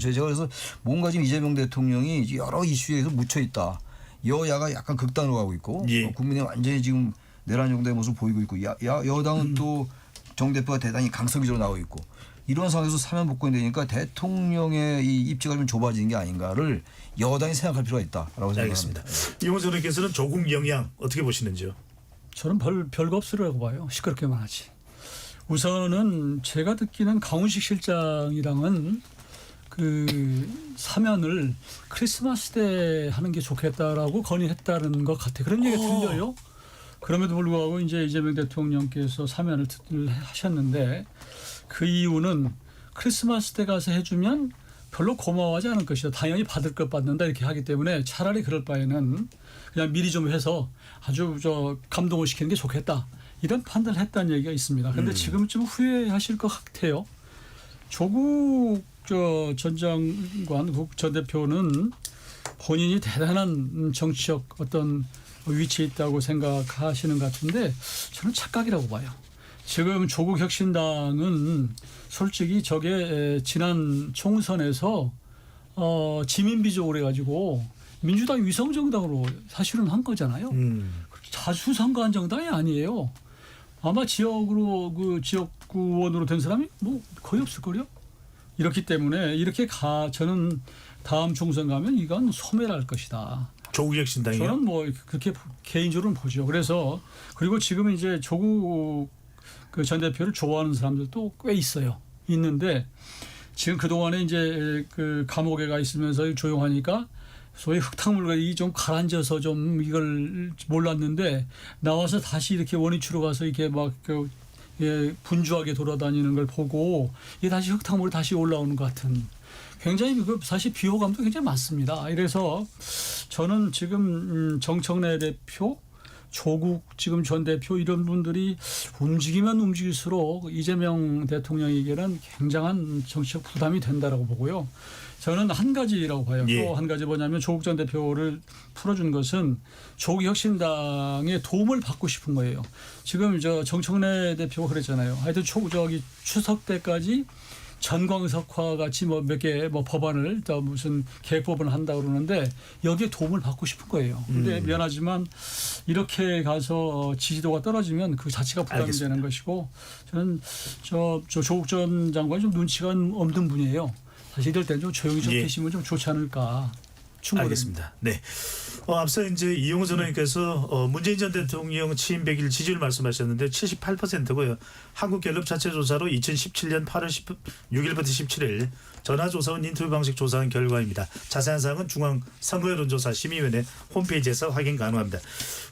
제가 그래서 뭔가 지금 이재명 대통령이 여러 이슈에서 묻혀 있다. 여야가 약간 극단으로 가고 있고 예. 국민이 완전히 지금 내란 정도의 모습을 보이고 있고 여당은 또 정 대표가 대단히 강성기적으로 나오고 있고 이런 상황에서 사면 복권이 되니까 대통령의 이 입지가 좀 좁아지는 게 아닌가를 여당이 생각할 필요가 있다라고 생각합니다. 알겠습니다. 이용호 전화께서는 조국 영향 어떻게 보시는지요? 저는 별거 없으라고 봐요. 시끄럽게만 하지. 우선은 제가 듣기는 강훈식 실장이랑은 그 사면을 크리스마스 때 하는 게 좋겠다라고 건의했다는 것 같아요. 그런 얘기가 들려요. 그럼에도 불구하고 이제 이재명 대통령께서 사면을 하셨는데 그 이유는 크리스마스 때 가서 해주면 별로 고마워하지 않을 것이다. 당연히 받을 것 받는다 이렇게 하기 때문에 차라리 그럴 바에는 그냥 미리 좀 해서 아주 감동을 시키는 게 좋겠다. 이런 판단을 했다는 얘기가 있습니다. 그런데 지금 좀 후회하실 것 같아요. 조국 전 장관, 전 대표는 본인이 대단한 정치적 어떤 위치에 있다고 생각하시는 것 같은데 저는 착각이라고 봐요. 지금 조국 혁신당은 솔직히 저게 지난 총선에서 지민비족으로 해가지고 민주당 위성정당으로 사실은 한 거잖아요. 자주 선거한 정당이 아니에요. 아마 지역으로 그 지역구 의원으로 된 사람이 뭐 거의 없을 거요. 이렇기 때문에 이렇게 저는 다음 총선 가면 이건 소멸할 것이다. 조국혁신당이요? 저는 뭐 그렇게 개인적으로는 보죠. 그래서 그리고 지금 이제 조국 그 전 대표를 좋아하는 사람들도 꽤 있어요. 있는데 지금 그 동안에 이제 그 감옥에 가 있으면서 조용하니까 소위 흙탕물이 좀 가라앉아서 좀 이걸 몰랐는데 나와서 다시 이렇게 원위치로 가서 이렇게 막 분주하게 돌아다니는 걸 보고 이게 다시 흙탕물이 다시 올라오는 것 같은 굉장히 사실 비호감도 굉장히 많습니다. 이래서 저는 지금 정청래 대표 조국 지금 전 대표 이런 분들이 움직이면 움직일수록 이재명 대통령에게는 굉장한 정치적 부담이 된다라고 보고요. 저는 한 가지라고 봐요. 예. 또 한 가지 뭐냐면 조국 전 대표를 풀어준 것은 조국 혁신당의 도움을 받고 싶은 거예요. 지금 저 정청래 대표가 그랬잖아요. 하여튼 추석 때까지 전광석화 같이 뭐 몇 개 뭐 법안을 또 무슨 계획법을 한다 그러는데 여기에 도움을 받고 싶은 거예요. 근데 미안하지만 이렇게 가서 지지도가 떨어지면 그 자체가 부담이 알겠습니다. 되는 것이고 저는 저 조국 전 장관이 좀 눈치가 없는 분이에요. 사실 이럴 때는 좀 조용히 좀 예. 계시면 좀 좋지 않을까. 충분히. 알겠습니다. 네. 앞서 이제 이용호 전원님께서 문재인 전 대통령 취임 100일 지지율 말씀하셨는데 78%고요. 한국갤럽 자체 조사로 2017년 8월 16일부터 17일 전화조사원 인터뷰 방식 조사한 결과입니다. 자세한 사항은 중앙선거여론조사 심의위원회 홈페이지에서 확인 가능합니다.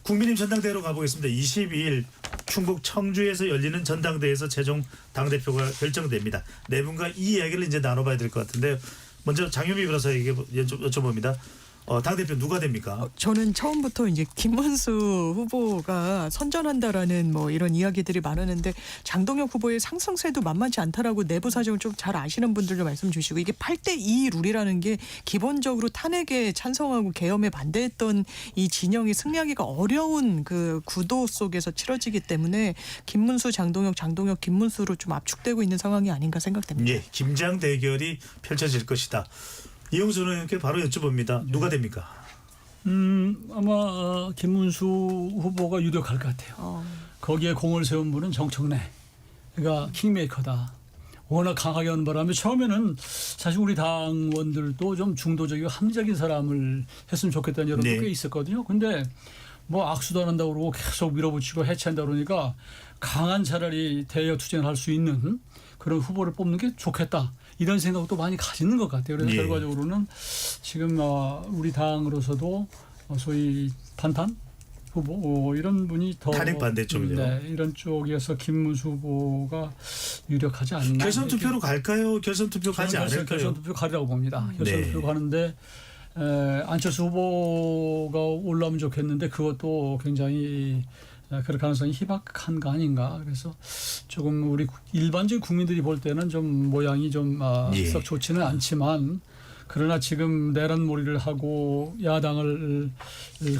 국민의힘 전당대회로 가보겠습니다. 22일 충북 청주에서 열리는 전당대회에서 최종 당대표가 결정됩니다. 네 분과 이 이야기를 이제 나눠봐야 될 것 같은데요. 먼저 장현미 변호사에게 여쭤봅니다. 당대표 누가 됩니까? 저는 처음부터 이제 김문수 후보가 선전한다라는 뭐 이런 이야기들이 많았는데 장동혁 후보의 상승세도 만만치 않다라고 내부 사정을 좀 잘 아시는 분들도 말씀 주시고 이게 8대2 룰이라는 게 기본적으로 탄핵에 찬성하고 계엄에 반대했던 이 진영이 승리하기가 어려운 그 구도 속에서 치러지기 때문에 김문수, 장동혁, 김문수로 좀 압축되고 있는 상황이 아닌가 생각됩니다. 예, 김장 대결이 펼쳐질 것이다. 이용수 의원께 바로 여쭤봅니다. 누가 됩니까? 아마 김문수 후보가 유력할 것 같아요. 거기에 공을 세운 분은 정청래. 그러니까 킹메이커다. 워낙 강하게 한 바람에 처음에는 사실 우리 당원들도 좀 중도적이고 합리적인 사람을 했으면 좋겠다는 여론도 네. 꽤 있었거든요. 근데 뭐 악수도 안 한다고 그러고 계속 밀어붙이고 해체한다고 그러니까 강한 차라리 대여 투쟁을 할 수 있는 그런 후보를 뽑는 게 좋겠다. 이런 생각도 많이 가지는 것 같아요. 그래서 예. 결과적으로는 지금 우리 당으로서도 소위 반탄 후보 이런 분이 더 탄핵 반대 쪽이요. 네, 이런 쪽에서 김문수 후보가 유력하지 않나. 결선 투표로 갈까요? 결선 투표 가지 않을까요? 결선 투표 가리라고 봅니다. 결선 네. 투표 가는데 안철수 후보가 올라오면 좋겠는데 그것도 굉장히 그럴 가능성이 희박한 거 아닌가. 그래서 조금 우리 일반적인 국민들이 볼 때는 좀 모양이 좀 예. 썩 좋지는 않지만 그러나 지금 내란몰이를 하고 야당을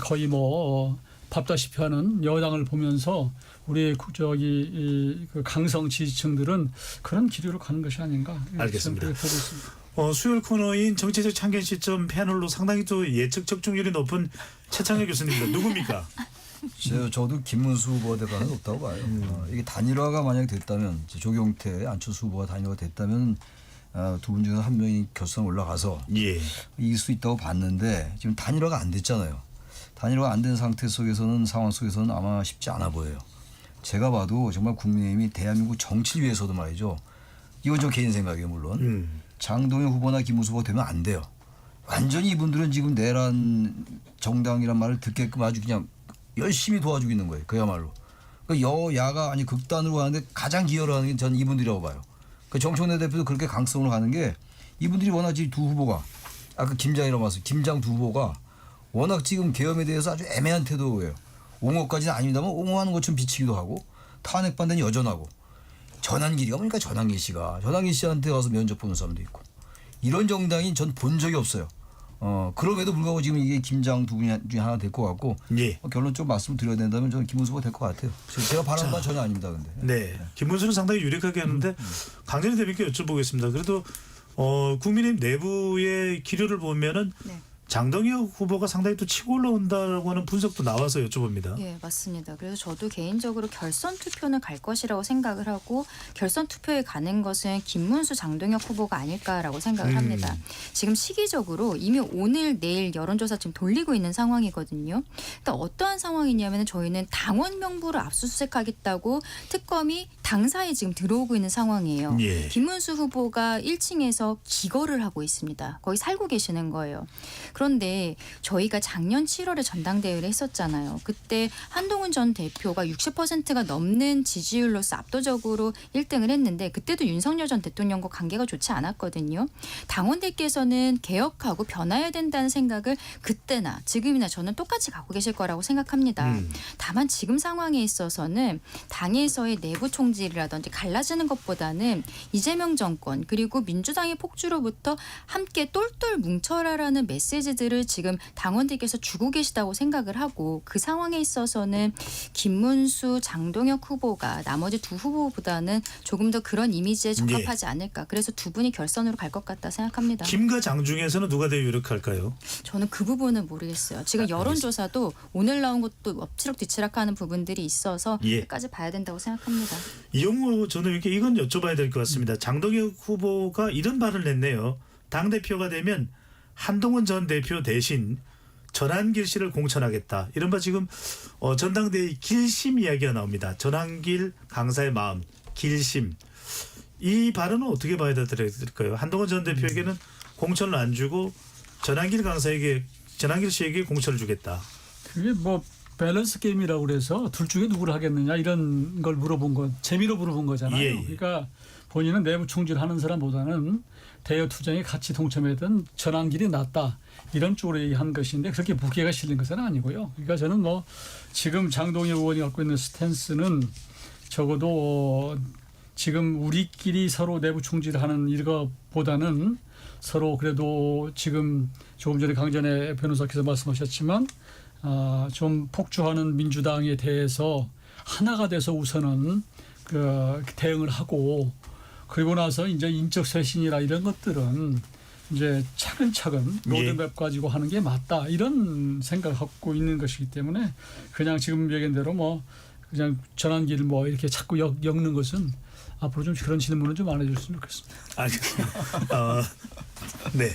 거의 뭐 밥다시피 하는 여당을 보면서 우리 그 강성 지지층들은 그런 기류로 가는 것이 아닌가. 알겠습니다. 보고 있습니다. 수요일 코너인 정치적 참견 시점 패널로 상당히 또 예측 적중률이 높은 최창혁 교수님입니다. 누굽니까? 저도 김문수 후보에 가는 없다고 봐요. 이게 단일화가 만약에 됐다면 조경태, 안철수 후보가 단일화가 됐다면 두 분 중에 한 명이 결선 올라가서 예. 이길 수 있다고 봤는데 지금 단일화가 안 됐잖아요. 단일화가 안 된 상태 속에서는 상황 속에서는 아마 쉽지 않아 보여요. 제가 봐도 정말 국민의힘이 대한민국 정치를 위해서도 말이죠. 이건 저 개인 생각이에요 물론. 장동혁 후보나 김문수 후보가 되면 안 돼요. 완전히 이분들은 지금 내란 정당이란 말을 듣게끔 아주 그냥 열심히 도와주고 있는 거예요. 그야말로. 그러니까 여야가 아니 극단으로 가는데 가장 기여를 하는 게 저는 이분들이라고 봐요. 그 정청래 대표도 그렇게 강성으로 가는 게 이분들이 워낙 지금 두 후보가 아까 김장이라고 말씀 김장 두 후보가 워낙 지금 계엄에 대해서 아주 애매한 태도예요. 옹호까지는 아닙니다만 옹호하는 것처럼 비치기도 하고 탄핵 반대는 여전하고 전환길이가 보니까 전환길 씨한테 가서 면접 보는 사람도 있고 이런 정당이 전 본 적이 없어요. 그럼에도 불구하고 지금 이게 김장 두 분 중에 하나 될 것 같고 예. 결론적으로 말씀을 드려야 된다면 저는 김문수 후보가 될 것 같아요. 제가 바라는 건 전혀 아닙니다. 근데. 네. 김문수는 상당히 유력하게 하는데 강전희 대변인께 여쭤보겠습니다. 그래도 국민의힘 내부의 기류를 보면은 네. 장동혁 후보가 상당히 또 치고 올라온다고 하는 분석도 나와서 여쭤봅니다. 예, 맞습니다. 그래서 저도 개인적으로 결선 투표는 갈 것이라고 생각을 하고 결선 투표에 가는 것은 김문수, 장동혁 후보가 아닐까라고 생각을 합니다. 지금 시기적으로 이미 오늘 내일 여론조사 지금 돌리고 있는 상황이거든요. 일단 어떠한 상황이냐면 저희는 당원 명부를 압수수색하겠다고 특검이 당사에 지금 들어오고 있는 상황이에요. 예. 김문수 후보가 1층에서 기거를 하고 있습니다. 거기 살고 계시는 거예요. 그런데 저희가 작년 7월에 전당대회를 했었잖아요. 그때 한동훈 전 대표가 60%가 넘는 지지율로서 압도적으로 1등을 했는데 그때도 윤석열 전 대통령과 관계가 좋지 않았거든요. 당원들께서는 개혁하고 변화해야 된다는 생각을 그때나 지금이나 저는 똑같이 갖고 계실 거라고 생각합니다. 다만 지금 상황에 있어서는 당에서의 내부 총질이라든지 갈라지는 것보다는 이재명 정권 그리고 민주당의 폭주로부터 함께 똘똘 뭉쳐라라는 메시지들을 지금 당원들께서 주고 계시다고 생각을 하고 그 상황에 있어서는 김문수, 장동혁 후보가 나머지 두 후보보다는 조금 더 그런 이미지에 적합하지 않을까. 그래서 두 분이 결선으로 갈 것 같다 생각합니다. 김과 장 중에서는 누가 더 유력할까요? 저는 그 부분은 모르겠어요. 지금 여론조사도 오늘 나온 것도 엎치락뒤치락하는 부분들이 있어서 예. 끝까지 봐야 된다고 생각합니다. 이용우 전 의원께 이건 여쭤봐야 될 것 같습니다. 장동혁 후보가 이런 발을 냈네요. 당대표가 되면 한동훈 전 대표 대신 전한길 씨를 공천하겠다. 이른바 지금 전당대회 길심 이야기가 나옵니다. 전한길 강사의 마음, 길심. 이 발언은 어떻게 봐야 될까요? 한동훈 전 대표에게는 공천을 안 주고 전한길 씨에게 공천을 주겠다. 그게 뭐 밸런스 게임이라고 그래서 둘 중에 누구를 하겠느냐 이런 걸 물어본 건 재미로 물어본 거잖아요. 예. 그러니까 본인은 내부 총질하는 사람보다는 대여 투쟁에 같이 동참했던 전환길이 낫다 이런 쪽으로 얘기한 것인데 그렇게 무게가 실린 것은 아니고요. 그러니까 저는 뭐 지금 장동혁 의원이 갖고 있는 스탠스는 적어도 지금 우리끼리 서로 내부 총질하는 이거보다는 서로 그래도 지금 조금 전에 강전의 변호사께서 말씀하셨지만 좀 폭주하는 민주당에 대해서 하나가 돼서 우선은 그 대응을 하고 그리고 나서 이제 인적 쇄신이라 이런 것들은 이제 차근차근 로드맵 가지고 하는 게 맞다 이런 생각을 갖고 있는 것이기 때문에 그냥 지금 얘기한 대로 뭐 그냥 전환길 뭐 이렇게 자꾸 엮는 것은 앞으로 좀 그런 질문은 좀 안 해줬으면 좋겠습니다. 알겠습니다. 네.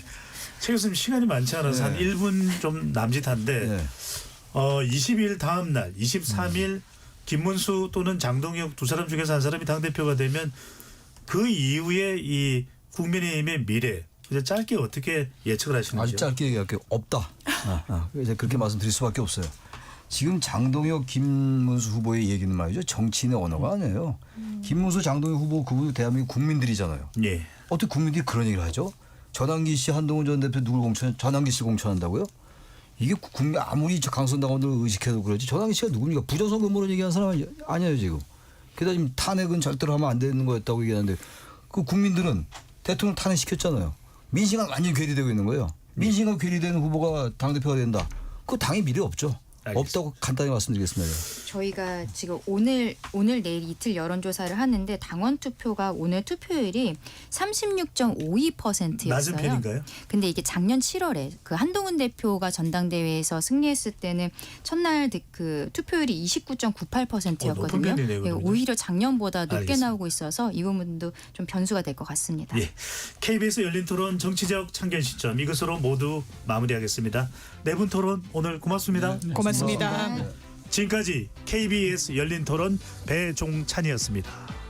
최 교수님 시간이 많지 않아서 한 1분 좀 남짓한데 네. 20일 다음 날 23일 김문수 또는 장동혁 두 사람 중에서 한 사람이 당대표가 되면 그 이후에 이 국민의힘의 미래 이제 짧게 어떻게 예측을 하시는지요? 아주 짧게 얘기할게요. 없다. 이제 그렇게 말씀드릴 수밖에 없어요. 지금 장동혁, 김문수 후보의 얘기는 말이죠. 정치인의 언어가 아니에요. 김문수, 장동혁 후보 그분 대한민국 국민들이잖아요. 예. 어떻게 국민들이 그런 얘기를 하죠? 전환기 씨, 한동훈 전 대표 누굴 전환기 씨 공천한다고요? 이게 국민 아무리 강선당원들 의식해도 그렇지 전환기 씨가 누굽니까? 부정선거 음모론 얘기하는 사람 아니에요 지금. 게다가 지금 탄핵은 절대로 하면 안 되는 거였다고 얘기하는데 그 국민들은 대통령 탄핵시켰잖아요. 민심과 완전히 괴리되고 있는 거예요. 민심과 괴리되는 후보가 당대표가 된다. 그 당의 미래 없죠. 알겠습니다. 없다고 간단히 말씀드리겠습니다. 저희가 지금 오늘 내일 이틀 여론조사를 하는데 당원 투표가 오늘 투표율이 36.52%였어요. 낮은 편인가요? 근데 이게 작년 7월에 그 한동훈 대표가 전당대회에서 승리했을 때는 첫날 그 투표율이 29.98%였거든요. 높은 편이네요, 그러면. 오히려 작년보다 높게 알겠습니다. 나오고 있어서 이 부분도 좀 변수가 될 것 같습니다. 예. KBS 열린 토론 정치적 참견 시점 이것으로 모두 마무리하겠습니다. 네 분 토론 오늘 고맙습니다. 고맙습니다. 지금까지 KBS 열린 토론 배종찬이었습니다.